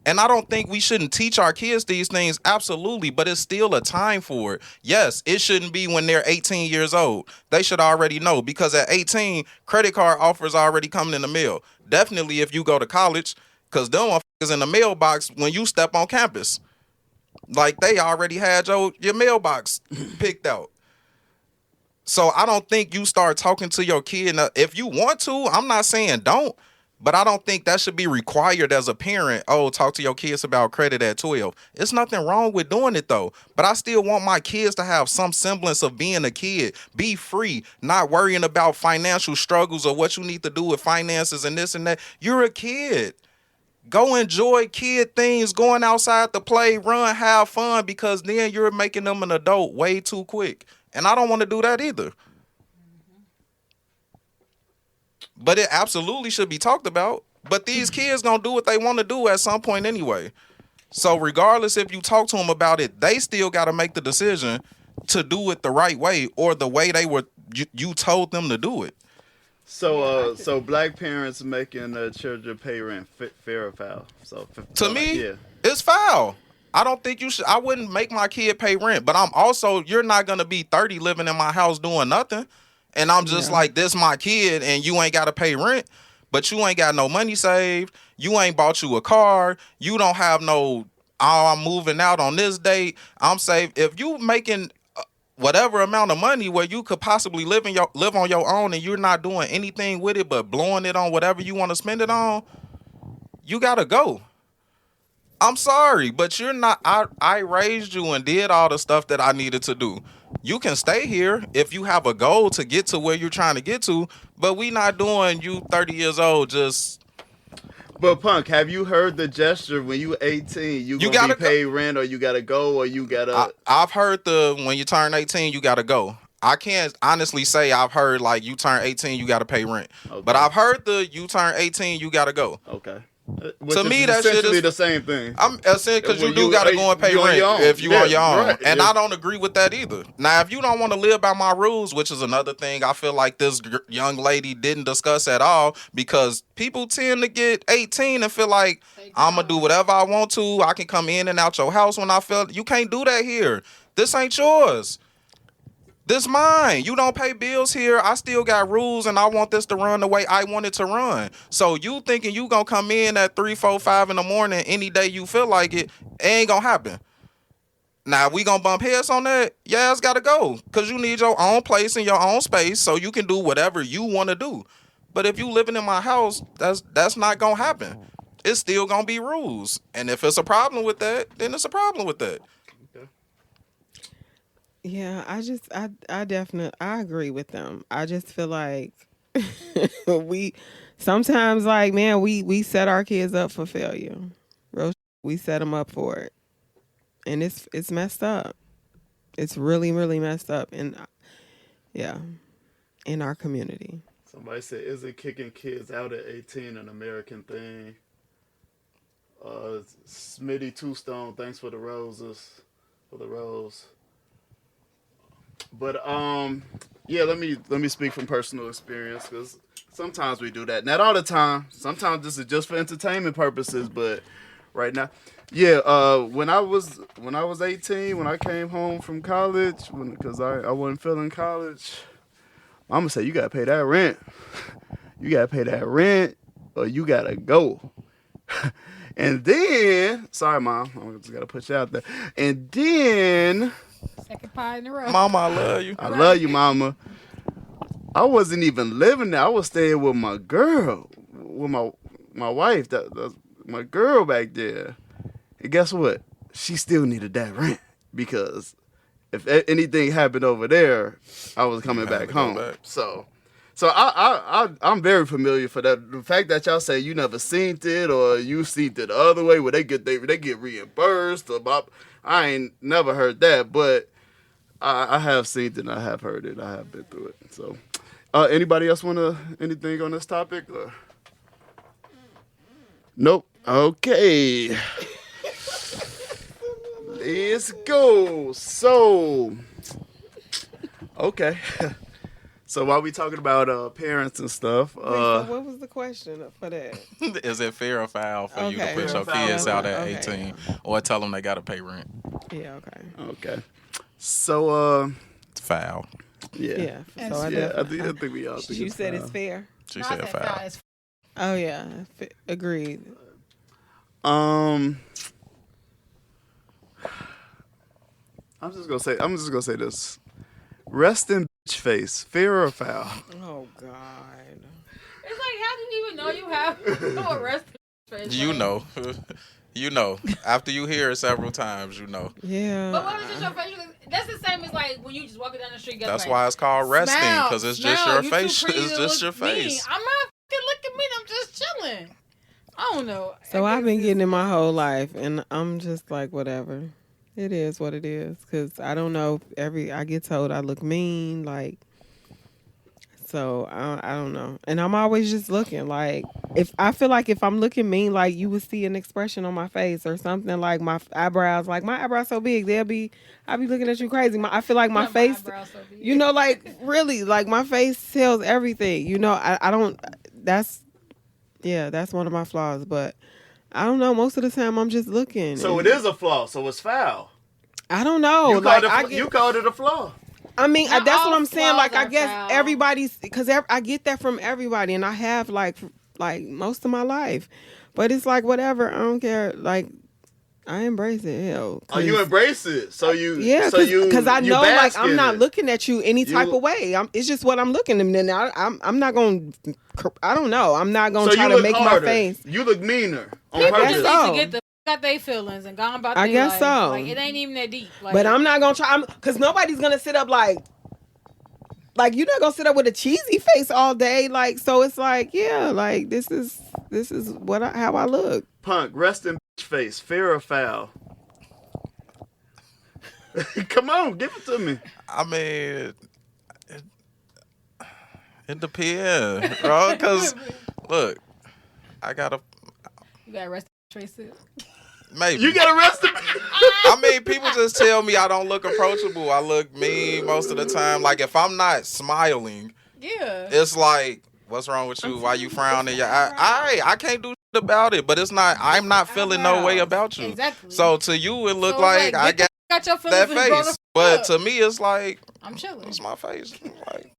And I don't think we shouldn't teach our kids these things, absolutely, but it's still a time for it. Yes, it shouldn't be when they're 18 years old. They should already know, because at 18, credit card offers are already coming in the mail. Definitely if you go to college, because them motherfuckers in the mailbox when you step on campus. Like, they already had your mailbox picked out. So I don't think you start talking to your kid. Now, if you want to, I'm not saying don't, but I don't think that should be required as a parent. Oh, talk to your kids about credit at 12. It's nothing wrong with doing it, though. But I still want my kids to have some semblance of being a kid. Be free, not worrying about financial struggles or what you need to do with finances and this and that. You're a kid. Go enjoy kid things, going outside to play, run, have fun, because then you're making them an adult way too quick. And I don't want to do that either. But it absolutely should be talked about. But these kids gonna do what they want to do at some point anyway. So regardless if you talk to them about it, they still got to make the decision to do it the right way or the way you told them to do it. So, so black parents making children pay rent, fair or foul? So, To me, yeah. it's foul. I don't think you should. I wouldn't make my kid pay rent, but you're not going to be 30 living in my house doing nothing. And I'm just like, this my kid and you ain't got to pay rent, but you ain't got no money saved. You ain't bought you a car. You don't have no, I'm moving out on this date. I'm saved. If you making whatever amount of money where you could possibly live on your own and you're not doing anything with it but blowing it on whatever you want to spend it on, you got to go. I'm sorry, but you're not. I raised you and did all the stuff that I needed to do. You can stay here if you have a goal to get to where you're trying to get to, but we not doing you 30 years old just. But Punk, have you heard the gesture when you 18? You gotta be paid rent, or you gotta go, or you gotta. I've heard when you turn 18, you gotta go. I can't honestly say I've heard like you turn 18, you gotta pay rent. Okay. But I've heard you turn 18, you gotta go. Okay. To me, that shit is the same thing. I'm saying because you do gotta go and pay rent if you on your own, right, and I don't agree with that either. Now, if you don't want to live by my rules, which is another thing I feel like this young lady didn't discuss at all, because people tend to get 18 and feel like I'm gonna do whatever I want to. I can come in and out your house when I feel. You can't do that here. This ain't yours. This mine. You don't pay bills here. I still got rules, and I want this to run the way I want it to run. So you thinking you gonna come in at 3, 4, 5 in the morning any day you feel like it ain't gonna happen. Now, we gonna bump heads on that? Yeah, it's gotta go. Because you need your own place and your own space so you can do whatever you want to do. But if you living in my house, that's not gonna happen. It's still gonna be rules. And if it's a problem with that, then it's a problem with that. Yeah, I definitely agree with them. I just feel like we sometimes, like, man, we set our kids up for failure. We set them up for it, and it's messed up. It's really, really messed up, and yeah, in our community. Somebody said, "Isn't kicking kids out at 18 an American thing?" Smitty Two-Stone, thanks for the roses, for the rose. But yeah, let me speak from personal experience, because sometimes we do that. Not all the time. Sometimes this is just for entertainment purposes. But right now, yeah. When I was 18, when I came home from college, because I wasn't feeling college, Mama said, "You gotta pay that rent. You gotta pay that rent, or you gotta go." And then, sorry, Mom, I just gotta put you out there. And then. Second pie in a row. Mama, I love you. I love you, Mama. I wasn't even living there. I was staying with my girl, with my wife, that my girl back there. And guess what? She still needed that rent, because if anything happened over there, I was coming back home. So I'm very familiar for that. The fact that y'all say you never seen it, or you seen it the other way where they get reimbursed, or I ain't never heard that, but I have seen it and I have heard it. I have been through it. So, anybody else want anything on this topic? Or? Nope. Okay. Let's go. So, okay. So while we talking about parents and stuff, so what was the question for that? Is it fair or foul for you to put your kids out at 18, or tell them they got to pay rent? Yeah. Okay. So it's foul. Yeah. So I think we all think you said it's fair. She said foul. Oh yeah, agreed. I'm just gonna say this. Rest in bitch face. Fair or foul? Oh God. It's like, how do you even know you have a rest in face? You know. You know. After you hear it several times, you know. Yeah. But what is just your facial? That's the same as like when you just walking down the street. That's why it's called resting, because it's just your face. It's just your face. I'm not fucking look at me. I'm just chilling. I don't know. So I've been getting it my whole life, and I'm just like, whatever. It is what it is, because I don't know. I get told I look mean, like. So I don't know, and I'm always just looking like, if I feel like if I'm looking mean, like you would see an expression on my face or something, like my eyebrows so big, I'll be looking at you crazy. I feel like my face, so you know, like really, like my face tells everything. You know, I don't. That's one of my flaws, but I don't know. Most of the time, I'm just looking. So it is a flaw. So it's foul. I don't know. You called it a flaw. I mean, Not that's all what I'm saying. Like, I guess foul. everybody's, because I get that from everybody, and I have like most of my life. But it's like whatever. I don't care. Like, I embrace it. Hell, oh, you embrace it. So you, because I know, like, I'm not it. looking at you any type of way. It's just what I'm looking. And then I'm not going. I don't know. I'm not going to try to make harder. my face. You look meaner on People purpose. just need to get the got their feelings and gone about I their guess life. so. Like, it ain't even that deep. Like, But I'm not gonna try, because nobody's gonna sit up like you're not gonna sit up with a cheesy face all day. Like, so it's like, yeah, like this is how I look. Punk, rest in bitch face, fair or foul? Come on, give it to me. I mean, it depends, bro. Because look, I gotta. You got arrested, Tracy. Maybe You got arrested. I mean, people just tell me I don't look approachable. I look mean most of the time. Like if I'm not smiling, Yeah. it's like, what's wrong with you? Why you frowning? I can't do shit about it. But it's not. I'm not feeling no way about you. Exactly. So to you, it look So like I got your feelings that and grow the face. fuck But up. to me, it's like I'm chilling. it's my face. Like,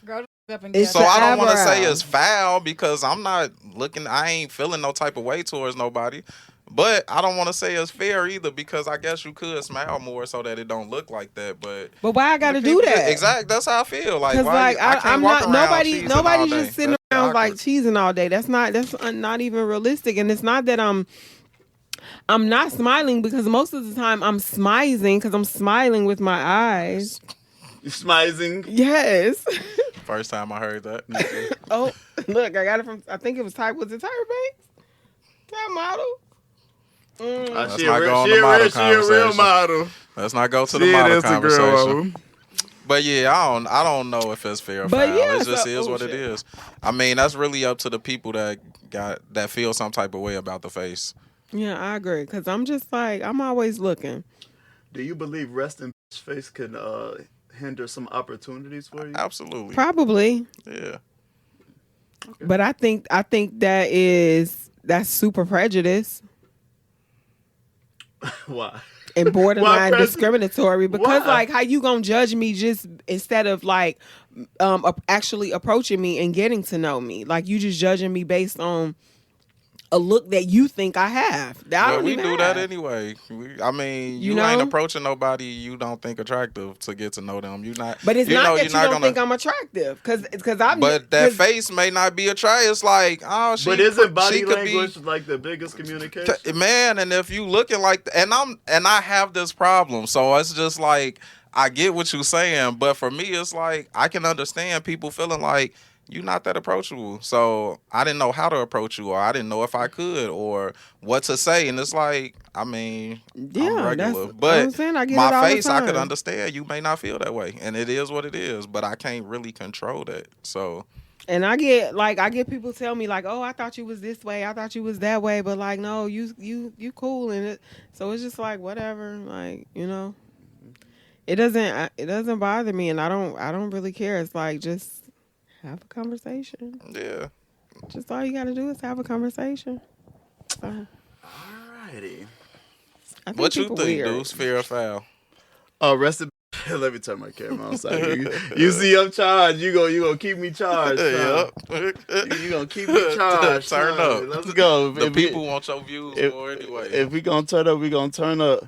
Grow the fuck up and It's get so out. I don't want to say eyebrow. it's foul because I'm not looking. I ain't feeling no type of way towards nobody. But I don't want to say it's fair either because I guess you could smile more so that it don't look like that. But I gotta do people that. exactly. That's how I feel. Like, Because why like I can't I'm walk not around nobody cheesing all nobody's day. just sitting That's around like awkward. cheesing all day. That's not even realistic. And it's not that I'm not smiling, because most of the time I'm smizing because I'm smiling with my eyes. You smizing. Yes. First time I heard that. Oh, look, I got it from, I think it was Tyre Banks? Tyre model? Let's She not a go on real, the model she a real conversation. model. Let's not go to She the an model Instagram conversation. model. But yeah, I don't know if it's fair or But foul. yeah, It just so- is what it shit. is. I mean, that's really up to the people that feel some type of way about the face. Yeah, I agree. Because I'm just like, I'm always looking. Do you believe rest in bitch face can hinder some opportunities for you? Absolutely. Probably. Yeah. But I think that's super prejudice Why? and borderline Why discriminatory, because Why? like, how you gonna judge me just instead of like actually approaching me and getting to know me? Like, you just judging me based on a look that you think I have. That I Well, don't we even do have. that anyway. I mean, You you ain't know? approaching nobody you don't think attractive to get to know them. You not. But it's you not know, that you're you don't gonna, think I'm attractive, because I'm. But that 'cause- face may not be attractive. It's like, oh, But isn't she body could language be, like the biggest communication? man. And if you looking like, and I have this problem, so it's just like I get what you're saying, but for me, it's like I can understand people feeling like you're not that approachable. So I didn't know how to approach you, or I didn't know if I could, or what to say. And it's like, I mean, Yeah, I'm that's regular, what but I'm saying. I get it all my the face, I could time. understand. You may not feel that way, and it is what it is. But I can't really control that. So. And I get people tell me like, oh, I thought you was this way, I thought you was that way, but like, no, you cool, and it. So it's just like, whatever, like, you know, it doesn't bother me, and I don't really care. It's like, just have a conversation. Yeah. Just all you got to do is have a conversation. So, Alrighty. I think What you people think, weird. Deuce? Fair or foul? Oh, rest in let me turn my camera on. Sorry. You see, I'm charged. You gonna keep me charged. Son. You gonna keep me charged. Turn son. up. Let's go. The If we- people want your views if, more anyway. If we gonna turn up, we gonna turn up.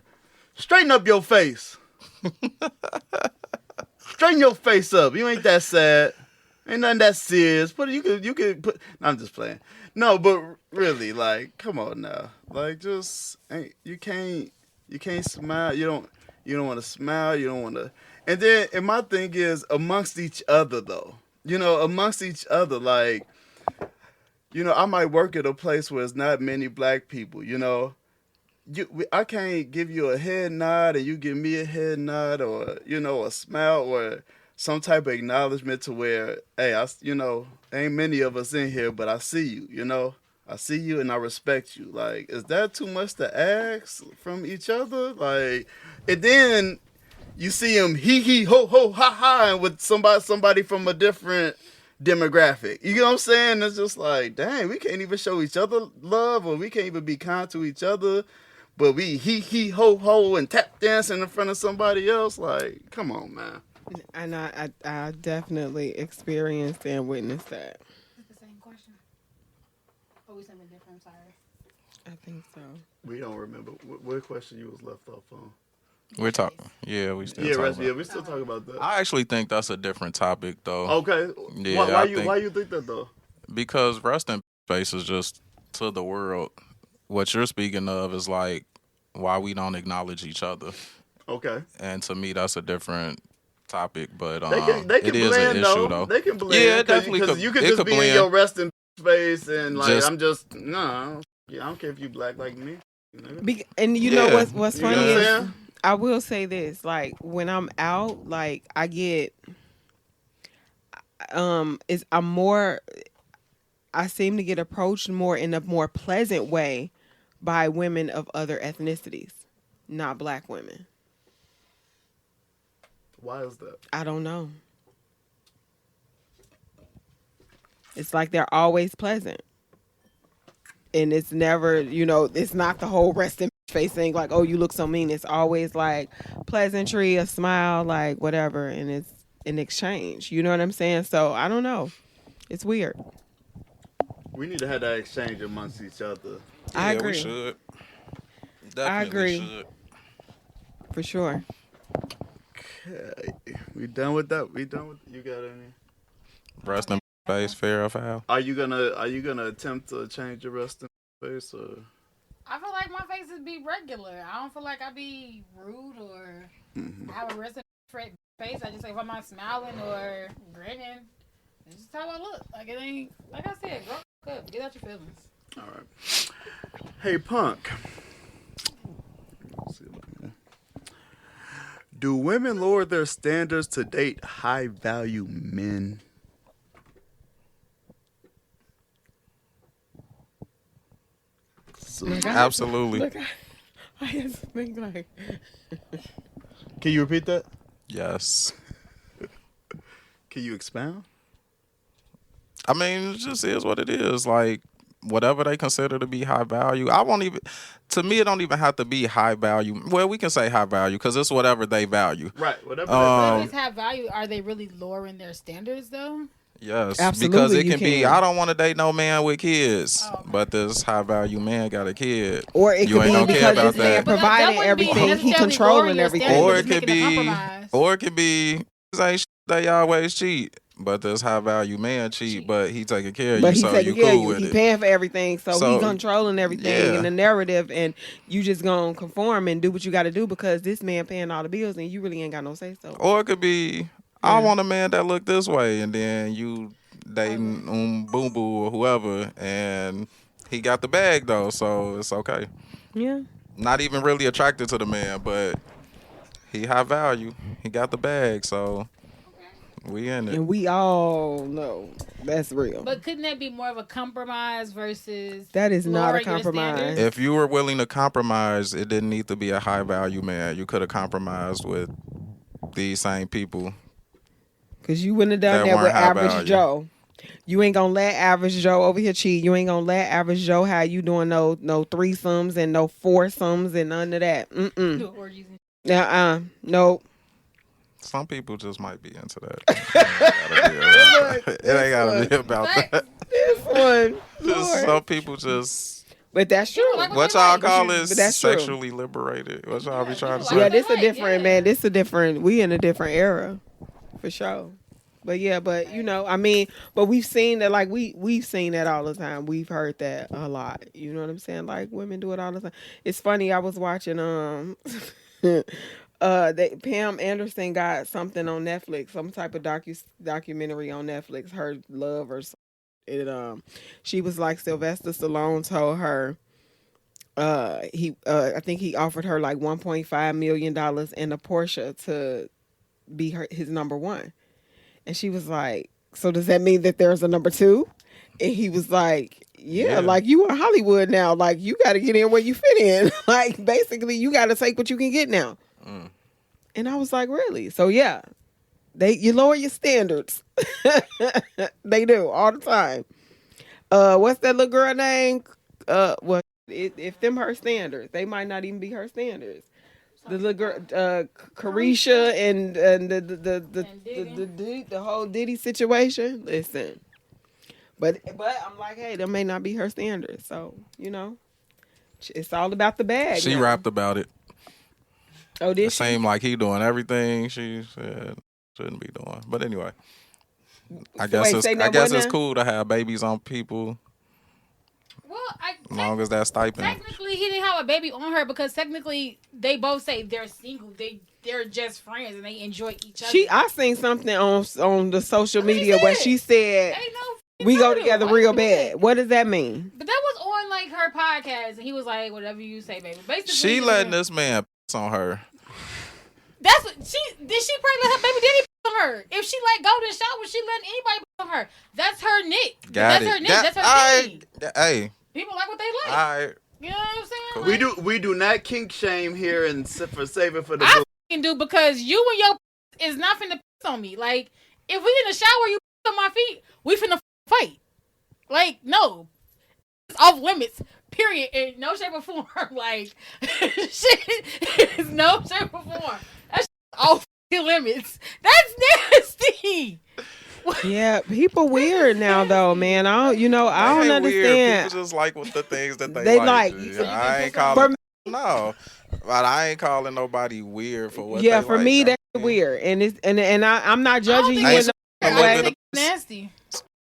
Straighten up your face. Straighten your face up. You ain't that sad. Ain't nothing that serious. You could put. No, I'm just playing. No, but really, like, come on now. Like, just ain't you can't smile. You don't want to smile. You don't want to. And my thing is amongst each other though. You know, amongst each other, like, you know, I might work at a place where there's not many black people. You know, I can't give you a head nod and you give me a head nod, or, you know, a smile or some type of acknowledgement to where, hey, you know, ain't many of us in here, but I see you, you know. I see you and I respect you. Like, is that too much to ask from each other? Like, and then you see him hee ho ho ha ha and with somebody from a different demographic. You know what I'm saying? It's just like, dang, we can't even show each other love, or we can't even be kind to each other, but we hee ho ho and tap dancing in front of somebody else. Like, come on, man. And I definitely experienced and witnessed that. It's the same question. Oh, we something different. Sorry. I think so. We don't remember what question you was left off on. We're talking. Yeah, we still Yeah, talking. yeah, we still talking about that. I actually think that's a different topic, though. Okay. Yeah, why I you think- why you think that though? Because rest in face is just to the world. what you're speaking of is like why we don't acknowledge each other. Okay. And to me, that's a different topic, but They can it is blend an issue though. They can blend. Yeah, it definitely because could. you could it just could be blend. in your resting space and like Just- I'm just no. Yeah, I don't care if you black like me. And you know Yeah. what's You know funny what I'm is saying? I will say this, like when I'm out, like I get I seem to get approached more in a more pleasant way by women of other ethnicities, not black women. Why is that? I don't know. It's like they're always pleasant. And it's never, it's not the whole resting face thing like, oh, you look so mean. It's always like pleasantry, a smile, like whatever. And it's an exchange. You know what I'm saying? So I don't know. It's weird. We need to have that exchange amongst each other. I Yeah, agree. we should. Definitely I agree. should. For sure. Okay. We done with that? You got any? Resting face, fair or foul. Are you gonna attempt to change your resting face or I feel like my face is be regular. I don't feel like I be rude or have a resting face. I just say if I'm not smiling or grinning, it's just how I look. Like it ain't like I said, grow up, get out your feelings. all right. Hey Punk. Let's see if I can- Do women lower their standards to date high value men? Absolutely. Look, I just think like, Can you repeat that? Yes. Can you expound? I mean, it just is what it is. Like, whatever they consider to be high value, to me, it don't even have to be high value. Well, we can say high value because it's whatever they value. Right. Whatever. But if it's have value, are they really lowering their standards though? Yes, Absolutely, because it you can be, can. I don't want to date no man with kids, Oh, okay. but this high value man got a kid. or it You could ain't be gonna care because about this man that. But that providing wouldn't be everything, he necessarily controlling lowering your everything. standards, Or just it could making a be, compromise. or it could be, this ain't shit, they always cheat, but this high value man cheat, but he taking care of But you, he's so taking you care of cool you. with He it. paying for everything, so So, he controlling everything yeah. in the narrative, and you just gonna conform and do what you got to do because this man paying all the bills, and you really ain't got no say so. Or it could be, I Yeah. want a man that look this way, and then you dating Boom Boo or whoever, and he got the bag though, so it's okay. Yeah, Not even really attracted to the man, but he high value. He got the bag, so we in it. and we all know that's real. But couldn't that be more of a compromise versus That is not a lowering your compromise. standards? If you were willing to compromise, it didn't need to be a high value man. You could have compromised with these same people. Cause you wouldn't have done That that with weren't high average value. Joe. You ain't gonna let average Joe over here cheat. You ain't gonna let average Joe how you doing no threesomes and no foursomes and none of that. Do orgies and Nope. Some people just might be into that. It ain't gotta be about that. This one, Just Lord. some people just, But that's true. Like what y'all call But it, that's true. sexually liberated. What y'all be trying to people say? Yeah, like this a Right, different yeah. man. This a different. We in a different era, for sure. But yeah, but I mean, but we've seen that. Like we've seen that all the time. We've heard that a lot. You know what I'm saying? Like women do it all the time. It's funny. I was watching Pam Anderson got something on Netflix, some type of documentary on Netflix. Her love or something. She was like Sylvester Stallone told her. I think he offered her like $1.5 million and a Porsche to be his number one. And she was like, so does that mean that there's a number two? And he was like, yeah. Like you in Hollywood now. Like you got to get in where you fit in. Like basically you got to take what you can get now. And I was like, really? So yeah, you lower your standards. They do all the time. What's that little girl name? If them her standards, they might not even be her standards. The little girl, Carisha and the whole Diddy situation. Listen, but I'm like, hey, that may not be her standards. So it's all about the bag. She now. rapped about it. Oh, did It she? seemed like he doing everything she said shouldn't be doing. But anyway, I guess wait, say that it's what now? cool to have babies on people. Well, As long as that stipend. technically he didn't have a baby on her because technically they both say they're single. They're just friends and they enjoy each other. I seen something on the social What she media where said? she said Ain't no we go title. together Why real you do that? bad. What does that mean? But that was on like her podcast, and he was like, "Whatever you say, baby." Basically, She letting this man piss on her. That's what she did. She probably let her baby daddy piss on her. If she let golden shower, she letting anybody piss on her. That's her nick. That's her nick. That's her thing. Hey. People like what they like. Alright. You know what I'm saying? We do not kink shame here and for saving for the. I can do because you and your is not finna piss on me. Like if we in the shower, you piss on my feet, we finna fight. Like no, it's off limits. Period. In no shape or form. Like shit is no shape or form. That's off limits. That's nasty. Yeah, people weird now though, man. I don't understand. Weird. People just like what the things that they like. I ain't calling. No, but I ain't calling nobody weird for what. Yeah, they for like. me that's weird, and I'm not judging you in a no little way. bit of Nasty.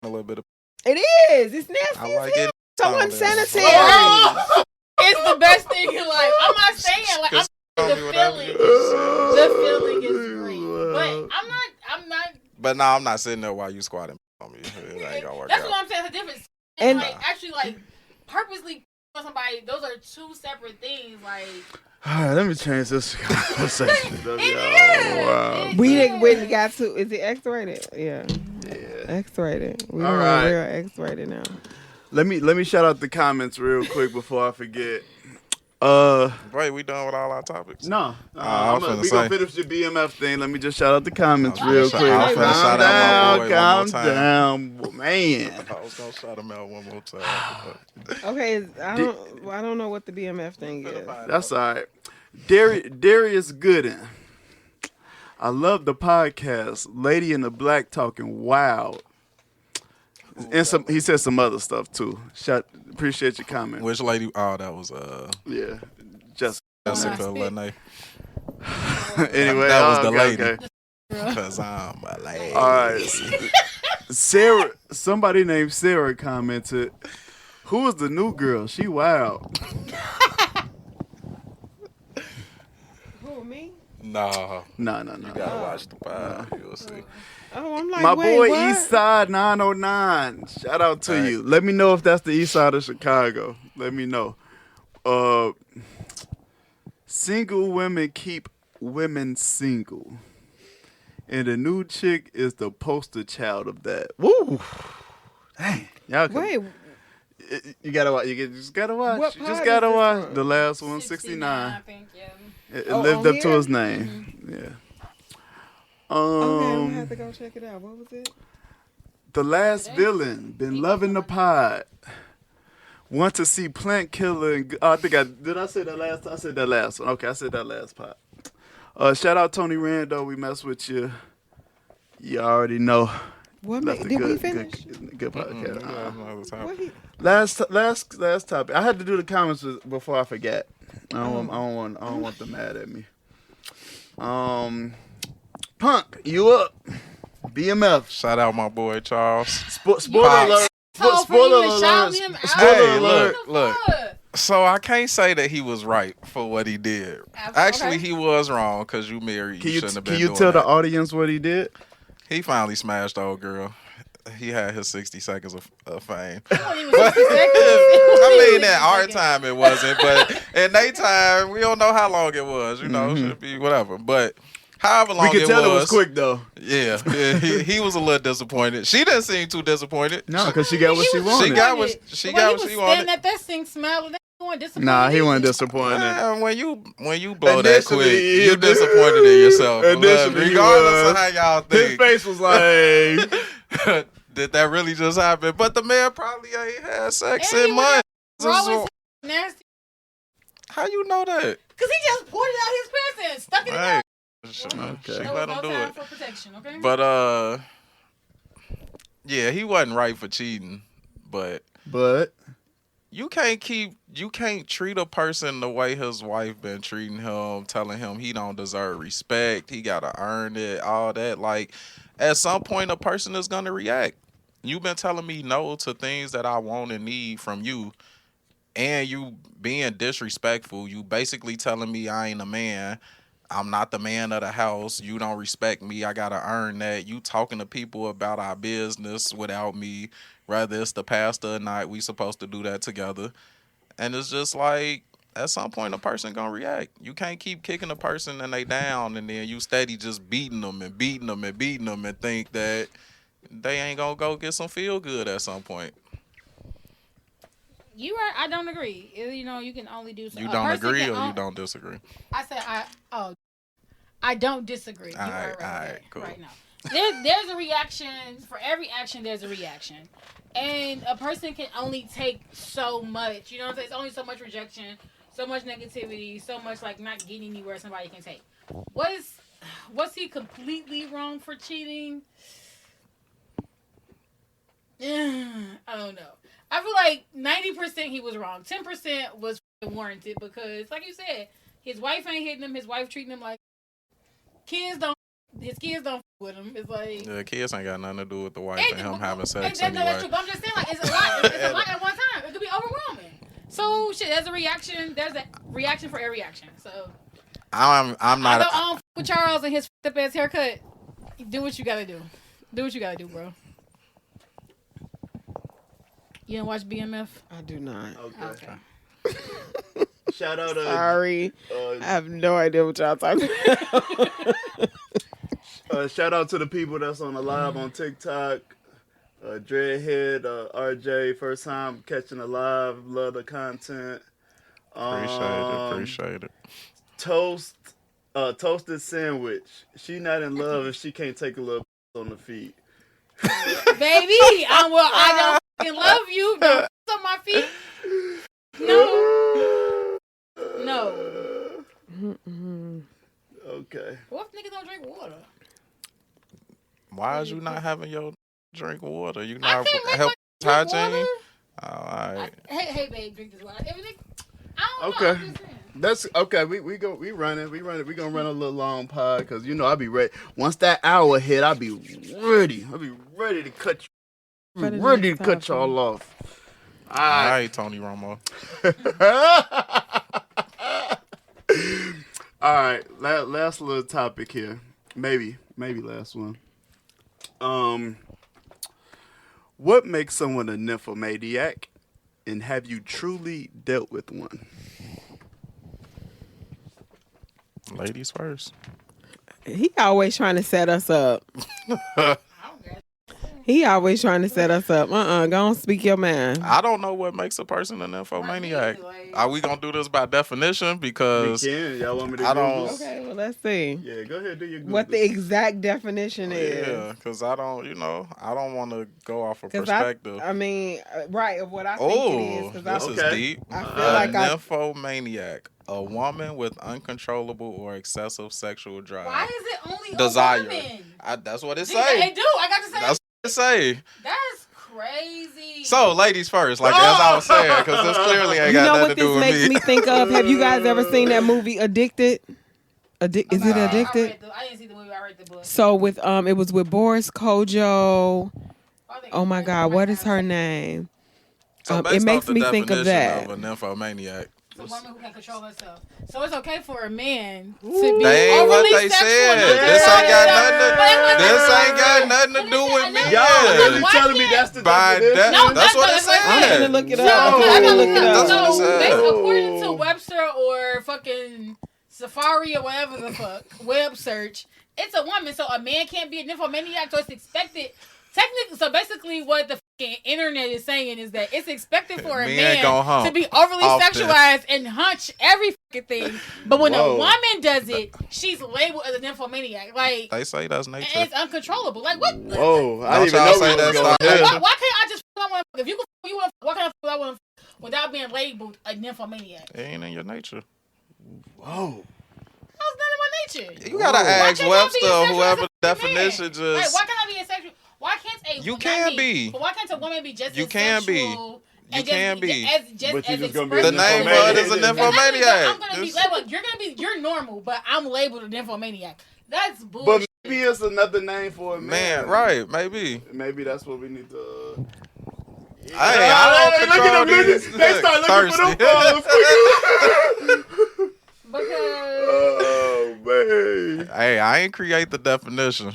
a little bit of. It is. It's nasty. I like it. So unsanitary. Oh, it's the best thing in life. I'm not saying like I'm the feeling. The feeling is great, but I'm not. But no, I'm not sitting there while you squatting on me. It ain't gonna work That's out. what I'm saying. It's a difference. And- And like actually like purposely on somebody. Those are two separate things. Like All right, let me change this conversation. It is. Wow. We got to. Is it X-rated? Yeah. X-rated. We All are right. real X-rated now. Let me shout out the comments real quick before I forget. Wait, we done with all our topics? No, I was finna we gonna say. finish the BMF thing. Let me just shout out the comments I real was quick. finna shout out my boy Calm one more time. down, man. I was gonna shout him out one more time. Okay, I don't know what the BMF thing is. That's all right. Darius Gooden. I love the podcast. Lady in the Black talking wild. And he said some other stuff too. Appreciate your comment. Which lady? Oh, that was Yeah, just Jessica spit. Lene. anyway. That was the okay, lady. okay. Cause I'm a lady. All right. Sarah, somebody named Sarah commented, "Who is the new girl? She wild." Who, me? No, No. you gotta watch the pod. You'll see. Oh, I'm like, My wait, boy what? Eastside 909. Shout out to you. Let me know if that's the East Side of Chicago. Let me know. Single women keep women single. And the new chick is the poster child of that. Woo! Dang. Y'all can, Wait, you gotta watch. Just gotta watch. What You just pod gotta is this watch. from? The last one, 69, 69. I think. Yeah. It Oh, lived on up to here? his name. Yeah. okay, I'm gonna have to go check it out. What was it? The Last Villain. Been loving the pod. Want to see Plant Killer and I think did I say that last time? I said that last one. Okay, I said that last pod. Shout out Tony Rando. We mess with you. You already know. What That's a did we good, finish? good podcast. What he, Last topic. I had to do the comments before I forget. I don't want them mad at me. Punk, you up? BMF. Shout out my boy Charles. Spoiler alert. Told for Spoiler you to shout alert. him out. Spoiler Hey, alert. look. So I can't say that he was right for what he did. Actually, he was wrong because you married. Can You shouldn't have been can you doing tell the that. audience what he did? He finally smashed the old girl. He had his 60 seconds of fame. I I mean, at our time it wasn't, but in their time, we don't know how long it was. You know, should be whatever. But however long We could tell it was quick though. Yeah, he was a little disappointed. She didn't seem too disappointed. No, because she got what she wanted. She got what she wanted. Standing at that thing smiling. He wasn't disappointed. Nah, he wasn't disappointed. When you blow that quick, Initially, you disappointed in yourself. Initially, he Regardless was. of how y'all His think, face was like, did that really just happen? But the man probably ain't had sex And in he months. Raw as nasty. How you know that? Because he just poured it out his pants and stuck it in Hey, there. she There let was him no do time it. for protection, okay? But yeah, he wasn't right for cheating. But you can't treat a person the way his wife been treating him, telling him he don't deserve respect, he gotta earn it, all that. Like at some point, a person is gonna react. You've been telling me no to things that I want and need from you, and you being disrespectful. You basically telling me I ain't a man. I'm not the man of the house. You don't respect me. I gotta earn that. You talking to people about our business without me, whether it's the pastor or not. We supposed to do that together. And it's just like, at some point, a person gonna react. You can't keep kicking a person and they down, and then you steady just beating them and beating them and beating them and think that they ain't gonna go get some feel good at some point. You right. I don't agree. You know, you can only do. You don't agree or you don't disagree? I said I don't disagree. All You are right, right, cool. right now. There's a reaction. For every action, there's a reaction. And a person can only take so much. You know what I'm saying? It's only so much rejection, so much negativity, so much like not getting anywhere somebody can take. Was he completely wrong for cheating? I don't know. I feel like 90% he was wrong. 10% was warranted because, like you said, his wife ain't hitting him. His wife treating him like his kids don't with him. It's like The kids ain't got nothing to do with the wife and him having sex that's anyway. true. But I'm just saying, like, it's a lot. It's a lot at one time. It could be overwhelming. So shit, there's a reaction. There's a reaction for every reaction. So I'm not. I don't f- with Charles and his f***ed up ass haircut. Do what you gotta do. Do what you gotta do, bro. You didn't watch BMF? I do not. Okay. Shout out. Sorry. I have no idea what y'all talking about. Shout out to the people that's on the live on TikTok. Dreadhead, RJ, first time catching the live. Love the content. Appreciate it. Toasted sandwich. She not in love if she can't take a little on the feet. Baby, I don't fucking love you. Don't on my feet. No. Okay. What if niggas don't drink water? Why is you not having your drink water? You I not can't make help my drink hygiene? water. All right. Hey, babe, drink this water. Everything. I don't Okay. know. I'm just saying. That's okay. We running. We gonna run a little long pod because you know I'll be ready. Once that hour hit, I'll be ready. I'll be ready to cut you. Ready to cut y'all off. All right, Tony Romo. All right, last little topic here. Maybe last one. What makes someone a nymphomaniac, and have you truly dealt with one? Ladies first. He always trying to set us up. He always trying to set us up. Go on, speak your mind. I don't know what makes a person a nymphomaniac. Are we gonna do this by definition? Because We can. Y'all want me to I Google? don't- Okay, well, let's see Yeah, go ahead. Do your Google. what the exact definition is. yeah, because I don't want to go off of 'Cause perspective. I mean, right, of what I think it is. Oh, 'Cause this Okay. is deep. I feel like I- Nymphomaniac, a woman with uncontrollable or excessive sexual drive. Why is it only Desire. a woman? That's what it They say. do. I got to say. That's what it say. That's crazy. So, ladies first, like as I was saying, because this clearly ain't You got know nothing what to do this with makes me think of? Have you guys ever seen that movie Addicted? Is it Addicted? I didn't see the movie. I read the book. So with it was with Boris Kojo. Oh my God, what is her name? So It based makes off the me think of definition that. of a nymphomaniac. It's a woman who can control herself. So it's okay for a man to be They ain't what overly they sexual. said. and This control ain't got himself. nothing to do with me. Y'all, you Why telling me can't- that's the By definition? that, No, that's what it that's what I'm said. gonna look it No. up. I'm gonna look it That's up. what it said. According to Webster or fucking Safari or whatever the fuck, web search, it's a woman. So a man can't be a nymphomaniac, so it's expected. Technically, so basically what the fucking internet is saying is that it's expected for a Men gon' man hump to be overly often. sexualized and hunch every fucking thing. But when Whoa. a woman does it, she's labeled as a nymphomaniac. Like, They say that's and nature. it's uncontrollable. Like, what? Whoa, I Don't didn't even y'all know say we was that's going not there. nature? Why can't I just if you want why can't I want without being labeled a nymphomaniac? It ain't in your nature. Whoa. How's none of my nature? You gotta Whoa. ask Why can't I be Webster or asexual whoever as the a man? definition Like, just. why can't I be asexual? Why can't a You not can me, be. But why can't a woman be just You as can be. sexual You and can be. Just But you as just gonna be a The expressive? name of it is a nymphomaniac. nymphomaniac. I'm gonna be labeled. You're normal, but I'm labeled a nymphomaniac. That's But bullshit. Maybe it's another name for a Man, right? Maybe. Maybe that's what we need to. Hey, I don't control these. They start looking for them phones. Because Oh man. Hey, I ain't create the definition.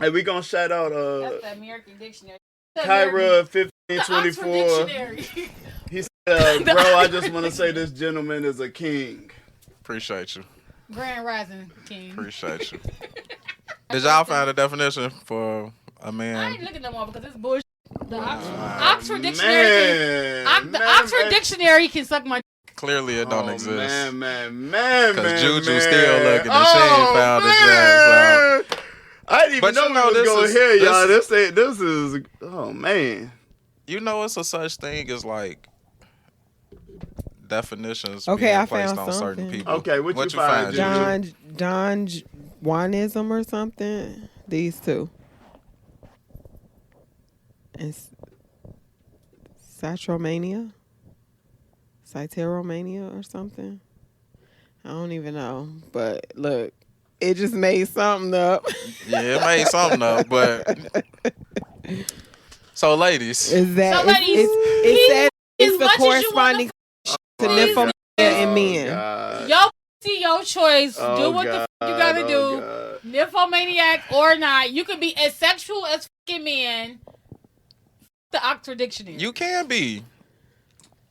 Hey, we gonna shout out that's the American Dictionary. Kyra The 1524. Oxford Dictionary. He said, "Bro, I just want to say this gentleman is a king." Appreciate you. Grand Rising King. Appreciate you. Did y'all find a definition for a I man? ain't looking no more because it's bullshit. The Oxford Dictionary. The Oxford Dictionary can suck my. Clearly, it don't exist. Man. Because JuJu still looking and she ain't found the jazz. So. I didn't even But know you know, we was this going is- here, y'all. this- This is, oh man. You know, it's a such thing as like definitions Okay, being I placed found on certain something. people. Okay, what you find, JuJu? Don Juanism or something. These two. And Satromania? Cyteromania or something? I don't even know. But look, it just made something up. Yeah, it made something up, but so ladies, Is that So, ladies, it said it's as the much as you corresponding to nymphomania in men. God. Yo, see your choice. Oh, Do what the fuck you gotta do. God. Nymphomaniac or not. You can be as sexual as fucking men. The Oxford Dictionary. you can be.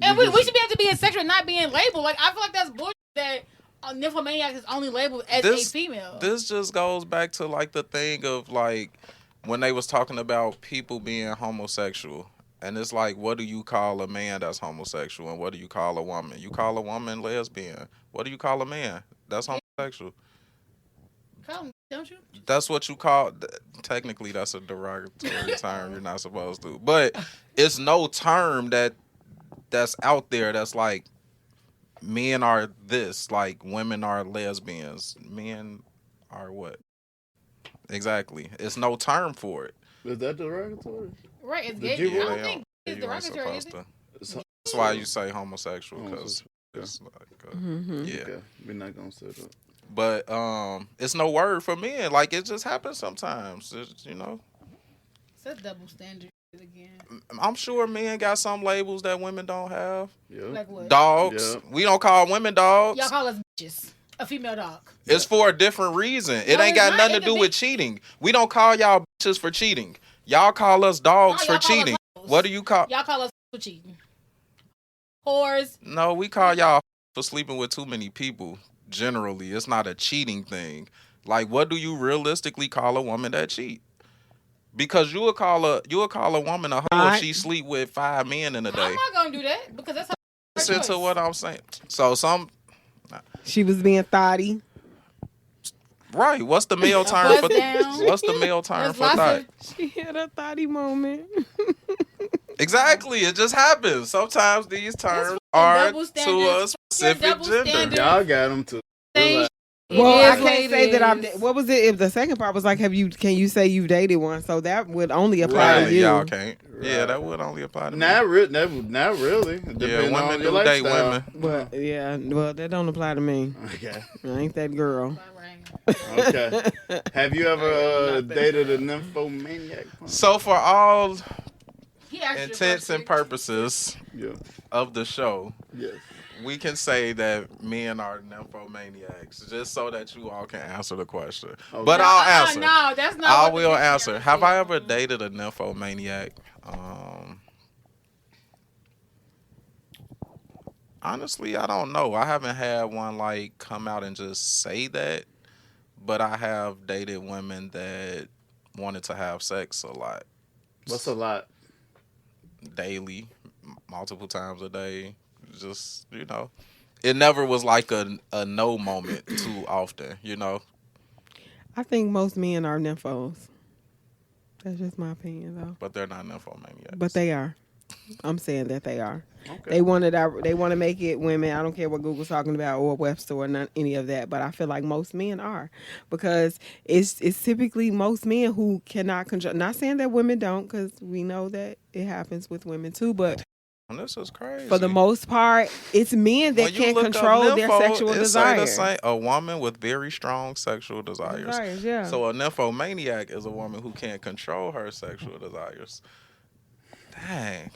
And we should be able to be asexual and not being labeled. Like, I feel like that's bullshit that a nymphomaniac is only labeled as a female. This just goes back to like the thing of like when they was talking about people being homosexual. And it's like, what do you call a man that's homosexual? And what do you call a woman? You call a woman lesbian. What do you call a man that's homosexual? Call them, don't you? That's what you call. Technically, that's a derogatory term. You're not supposed to. But it's no term that's out there that's like men are this, like women are lesbians. Men are what? Exactly. It's no term for it. Is that derogatory? Right, it's Did gay. you- I don't they think it's you ain't derogatory, is supposed it? to. That's why you say homosexual, because Homosexual. it's like, Mm-hmm. yeah. Okay, we're not gonna say that. But it's no word for men. Like it just happens sometimes. It's, you know, It's a double standard again. I'm sure men got some labels that women don't have. Yeah. Like what? Dogs. Yeah. We don't call women dogs. Y'all call us bitches. A female dog. It's for a different reason. It No, ain't it's got not. nothing It to could do be- with cheating. We don't call y'all bitches for cheating. Y'all call us dogs No, for y'all call us cheating. hoes. What do you call? Y'all call us for cheating. Whores. No, we call y'all for sleeping with too many people. Generally, it's not a cheating thing. Like, what do you realistically call a woman that cheat? Because you would call a woman a hoe if she sleep with 5 men in a I'm day. not gonna do that because that's how. Listen to what I'm saying. So She was being thotty. right. What's the male term bust for down. what's the male term There's for lots that? of- She had a thotty moment. Exactly. It just happens. Sometimes these terms fucking are double to a standards. specific Double gender. standards. Y'all got them too. Thing. It Well, is I what can't it say that is. I've. What was it? If the second part was like, can you say you've dated one? So that would only apply Right. to you. Y'all can't. Right. Yeah, that would only apply to me. Not really. Yeah, Depending on women your do date lifestyle. women. But yeah, well, that don't apply to me. Okay. I ain't that girl. Okay. Have you ever dated a nymphomaniac? So for all He actually intents and perfect. purposes Yeah. of the show, Yes. we can say that men are nymphomaniacs, just so that you all can answer the question. Okay. But I'll answer. No, that's not. I what the will dictionary answer. Have I said. ever dated a nymphomaniac? Honestly, I don't know. I haven't had one like come out and just say that, but I have dated women that wanted to have sex a lot. What's a lot? Daily, multiple times a day. Just, you know, it never was like a no moment too often, you know. I think most men are nymphos. That's just my opinion, though. But they're not nymphomaniacs. But they are. I'm saying that they are. Okay. They want to make it women. I don't care what Google's talking about or Webster or none, any of that. But I feel like most men are, because it's typically most men who cannot control. Not saying that women don't, because we know that it happens with women too. But This is crazy. For the most part, it's men that When you can't look up control their nympho, sexual it say desire. the same- a woman with very strong sexual desires. Yeah. So a nymphomaniac is a woman who can't control her sexual desires. Dang.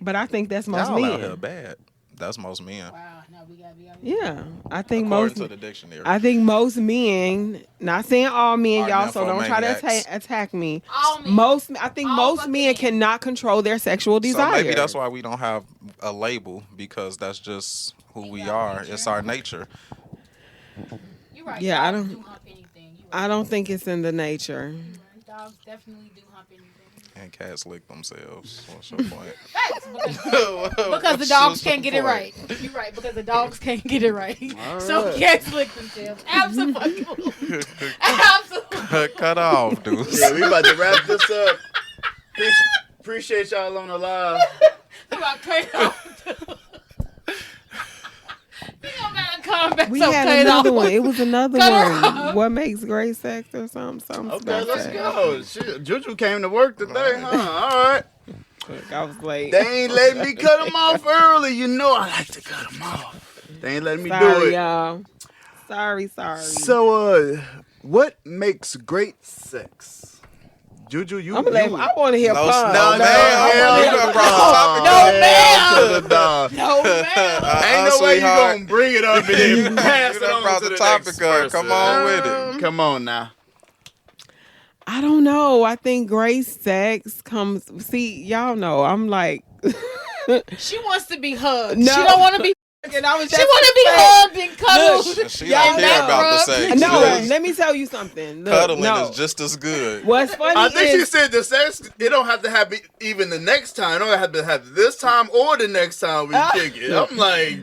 But I think that's most Y'all out here men. bad. That's most men. Wow, no, we gotta be honest. Yeah, I think According most. to the dictionary. I think most men, not saying all men, Are y'all, so don't try to nymphomaniacs. attack me. All men. I think All most fucking men men. cannot control their sexual So desire. maybe that's why we don't have a label, because that's just who we are. nature. It's our nature. You're right. Yeah, I dogs don't- do hump anything. You're right. I don't think it's in the nature. You're right. Dogs definitely do hump anything. And cats lick themselves. What's your point? Facts, because the dogs can't get it right. You're right, because the dogs can't get it right. All So right. cats lick themselves. Absolutely. Absolutely. Cut off, Deuce. Yeah, we about to wrap this up. Appreciate y'all on the live. About cut off. You don't gotta come back. We so had cut another off. one. It was another Cut one. off. What makes great sex or something? Okay, about let's sex. go. Shit, JuJu came to work today, huh? All right. Look, I was late. They ain't letting me cut them off early. You know I like to cut them off. They ain't letting me do Sorry, it. y'all. Sorry. So, what makes great sex? JuJu, you. I'm gonna you I want to hear No, fun. no, no, ma'am. You done brought the topic No, up. ma'am. No, No, man. Ain't no way you sweetheart. gonna bring it up and then pass You it done on brought to the the topic next up. person. Come on with it. Come on now. I don't know. I think great sex comes. See, y'all know. I'm like. She wants to be hugged. No. She don't want to be. And I was She just want to be saying- hugged and cuddled. She Y'all don't care know. about the sex. No, Just let me tell you something. Look, cuddling no. is just as good. What's funny I think she is said the sex, it don't have to happen even the next time. It don't have to happen this time or the next time we kick it. I'm like,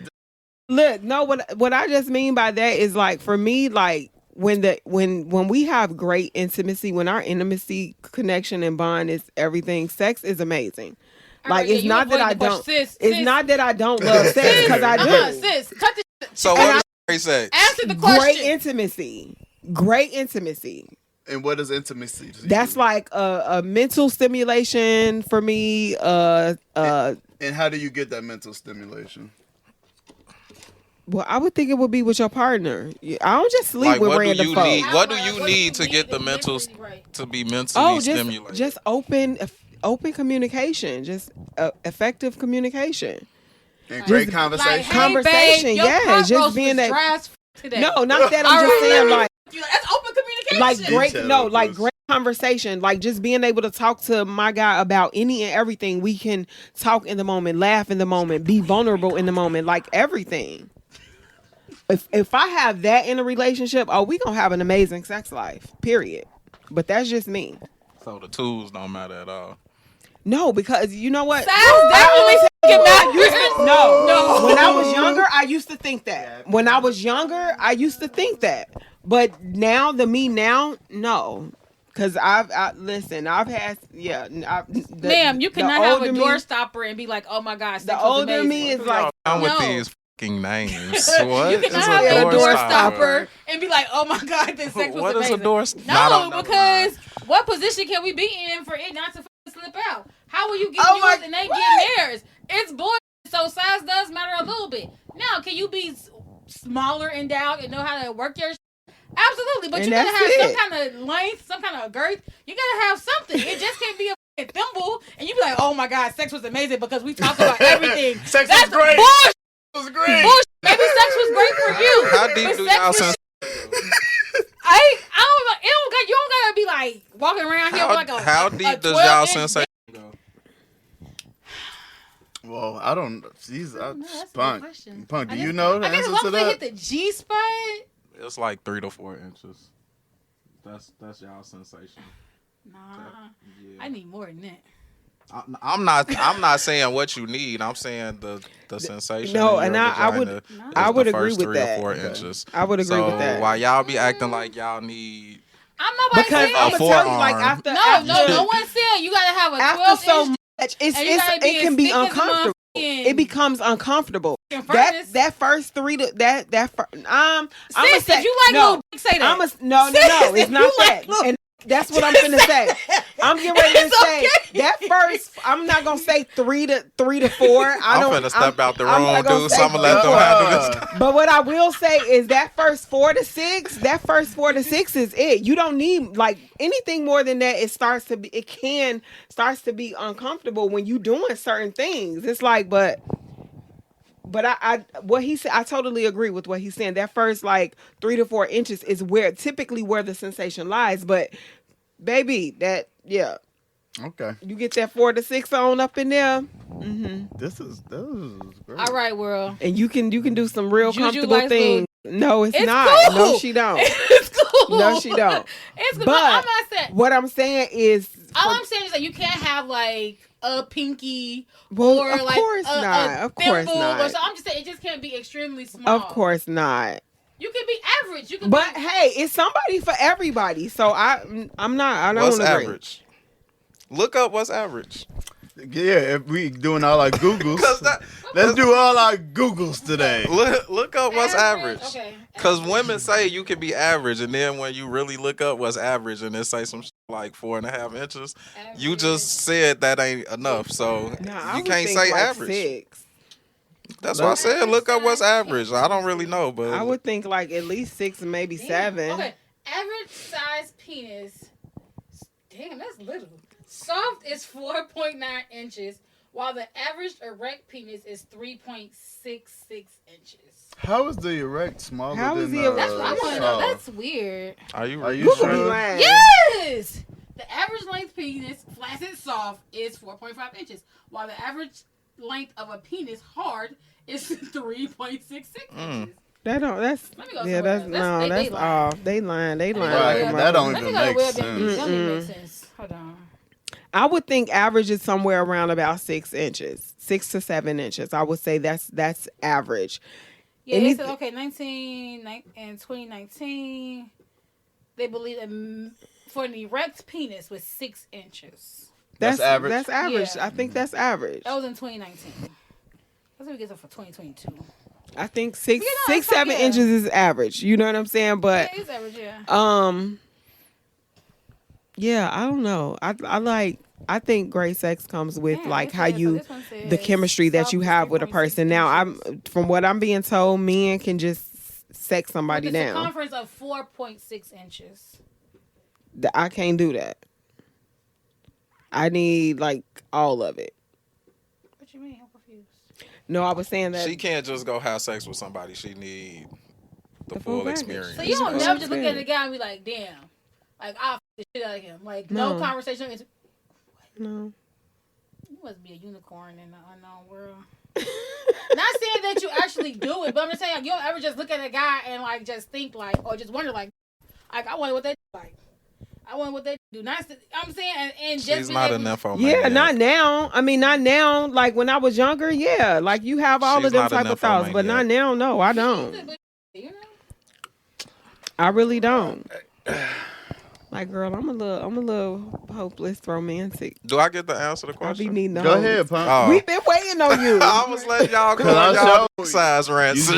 look. No, what I just mean by that is like for me, like when we have great intimacy, when our intimacy connection and bond is everything, sex is amazing. Like Yeah, it's you not that I avoiding the don't. question. Sis, It's sis. not that I don't love sex because I do. Sis, cut the shit. So what is great sex? Answer the question. Great intimacy. Great intimacy. and what is intimacy? to That's you? like a mental stimulation for me. And how do you get that mental stimulation? Well, I would think it would be with your partner. I don't just sleep Like, with what do random you folks. need? What do Like, you what do need you to need get the to mental mentally right? to be mentally Oh, stimulated? just open communication, just effective communication. And great conversation. Like, hey, Conversation, babe, your yes, pot just roast being was that- dry as today. No, not that. I'm All just right, saying, let me like that's open communication. like great, Detail no, of like this. great conversation, like just being able to talk to my guy about any and everything. We can talk in the moment, laugh in the moment, be vulnerable in the moment, like everything. If I have that in a relationship, oh, we gonna have an amazing sex life. Period. But that's just me. So the tools don't matter at all. No, because you know what? Size definitely get mad. No. When I was younger, I used to think that. When I was younger, I used to think that. But now, no. Because I've had, Ma'am, you cannot have a older door me- stopper and be like, "Oh my God, The sex was older amazing." me is like, I'm with No. these fucking names. What You is cannot have a door stopper? stopper and be like, "Oh my God, this sex was What is amazing." a door? No, because what position can we be in for it not to slip out? How will you get Oh yours my- and they what? get theirs? It's bullshit. So size does matter a little bit. Now, can you be smaller endowed and know how to work your? Absolutely, but And you gotta that's have it. some kind of length, some kind of girth. You gotta have something. It just can't be a thimble and you be like, "Oh my God, sex was amazing because we talked about everything." Sex That's was great. bullshit. It was great. Bullshit. Maybe sex was great for you. How deep but do sex y'all was sense? you don't gotta be like walking around here with like a How a deep does 12 y'all inch sensation dick. go? Well, I don't. Jeez, No, that's a good Punk. question. Punk, do I you guess- know the I guess as answer long to as they hit that? the G spot. It's like 3 to 4 inches. That's y'all sensation. Nah, Yeah. I need more than that. I'm not saying what you need. I'm saying the sensation. No, in and your I would- vagina is I would the agree first with 3 that. or 4 Okay. inches. I would agree so with that. Why y'all be acting like y'all need? I'm nobody Because saying. I'm gonna tell you, like forearm. after No one said you gotta have a after 12 so inch. much, it can be uncomfortable. It becomes uncomfortable. That first 3 to that I'm Sis, if you like little dick, say that. no, Sis, it's if not you that. like little- And That's what I'm finna say. I'm getting ready to say that first. I'm not gonna say 3 to 4. I'm finna step out the room, not gonna dude. say So I'm gonna let them 4. handle this. But what I will say is that first 4 to 6. That first 4 to 6 is it. You don't need like anything more than that. It starts to be uncomfortable when you doing certain things. It's like, but I what he said, I totally agree with what he's saying. That first like 3 to 4 inches is typically where the sensation lies. But baby, Okay. you get that 4 to 6 on up in there, This is great. All right, world. and you can do some real JuJu comfortable likes things. No, it's not. Cool. No, she don't. It's cool. No, she don't. It's cool. But I'm not saying. what I'm saying is, All I'm saying is that you can't have like a pinky well, or of like course a not. Of course thimble not. Or so. I'm just saying it just can't be extremely small. Of course not. You can be average. You can But be, hey, it's somebody for everybody. So I'm not. I don't What's agree. average? Look up what's average. Yeah, if we doing all our Googles, 'Cause let's do all our Googles today. Look up what's average. Okay. Because women say you can be average, and then when you really look up what's average, and it say some shit like 4.5 inches, you just said that ain't enough. So Nah, I you would can't think say like average. 6. That's why I said look up what's average. I don't really know, but I would think like at least 6, maybe 7. Okay. Average size penis. Damn, that's little. Soft is 4.9 inches, while the average erect penis is 3.66 inches. How is the erect smaller How is than the That's what I want to know. soft? That's weird. are you You Who be sure? lying? Yes! The average length penis, flaccid soft, is 4.5 inches, while the average length of a penis, hard, is 3.66 inches. That don't. That's Let me go yeah. That's somewhere no. else. That's They off. They lying. They Let me go lying. Right, Web. that don't Let me even go to make Web. sense. That don't make sense. Hold on. I would think average is somewhere around about 6 inches, 6 to 7 inches. I would say that's average. Yeah, Any- it said, okay, 2019, they believe that for an erect penis was 6 inches. That's average? That's average. Yeah. I think that's average. That was in 2019. That's what we get for 2022. I think 6, You know, 6, 7 yeah. inches is average. You know what I'm saying? But Yeah, it's average, yeah. yeah, I don't know. I think great sex comes with Damn, like this how one- so you this one says the chemistry that soft you is have with a 3.6 person. Now inches. from what I'm being told, men can just sex somebody With the down. circumference of 4.6 inches. I can't do that. I need like all of it. What you mean? I'm confused. No, I was saying that she can't just go have sex with somebody. She need the The full full package. experience. So you don't That's never what just I'm look at saying. the guy and be like, damn. Like, I'll f the shit out of him. Like, no No. conversation. no. You must be a unicorn in the unknown world. Not saying that you actually do it, but I'm just saying like, you don't ever just look at a guy and like just think like, or just wonder like I wonder what they like. I wonder what they do. Not, I'm saying, and just She's be not a able- nymphomaniac. Yeah, not now. I mean, not now. Like when I was younger, yeah. Like you have all She's of them not a type of thoughts, but not nymphomaniac. now. No, I don't. You know? I really don't. Like, girl, I'm a little hopeless romantic. Do I get to answer the I be question? needing the Go hoes. ahead, Punk. Oh. We've been waiting on you. I was letting y'all go. Cause I Y'all showed- size rants.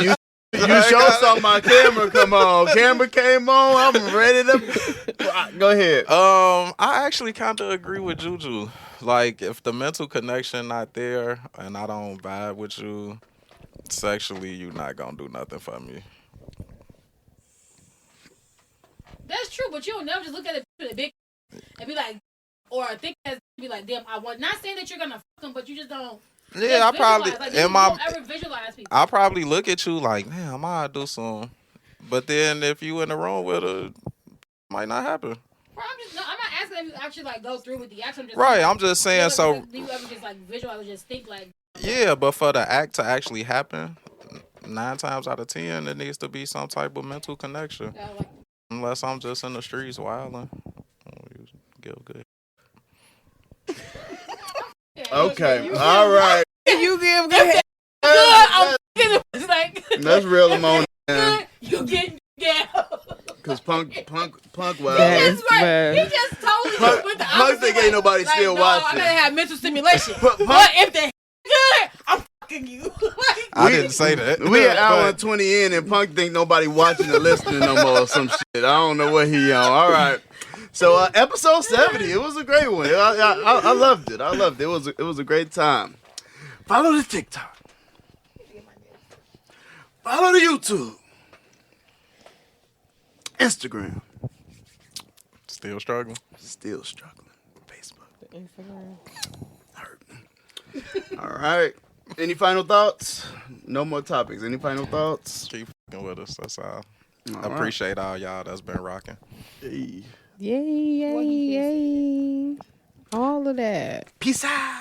You showed something my camera come on. Camera came on. I'm ready to. Go ahead. I actually kind of agree with JuJu. Like, if the mental connection not there and I don't vibe with you sexually, you not gonna do nothing for me. That's true, but you don't never just look at it with a big and be like, or think as be like, damn, I want. Not saying that you're gonna fuck them, but you just don't. Yeah, I just probably visualize. Like, you don't ever visualize people. I probably look at you like, damn, I might do some. But then if you in the room with her, might not happen. Bro, I'm not asking if you actually like go through with the act. I'm just Right, I'm just saying. So do you ever just like visualize or just think like? yeah, but for the act to actually happen, 9 times out of 10, there needs to be some type of mental connection. Like, Unless I'm just in the streets wilding. Give good. yeah, Okay. you- All right. You give good. Good. I'm it's like That's real ammonia. good. You getting down. Cause punk. Well, That's That's right. bad. He just totally Punk- with the Punk opposite think way. ain't nobody Like, still no, watching. I gotta have mental stimulation. Punk- But if they good, I'm fucking you. Like, I didn't say that. We an hour and 20 in, and Punk think nobody watching or listening no more or some shit. I don't know what he on. All right. So episode 70, it was a great one. I loved it. I loved it. It was a great time. Follow the TikTok. Follow the YouTube. Instagram. Still struggling. Still struggling. Facebook. Instagram. Hurt. All right. Any final thoughts? No more topics. Any final thoughts? Keep fucking with us. That's all. All I right. appreciate all y'all that's been rocking. Hey. Yay, yay, yay. All of that. Peace out.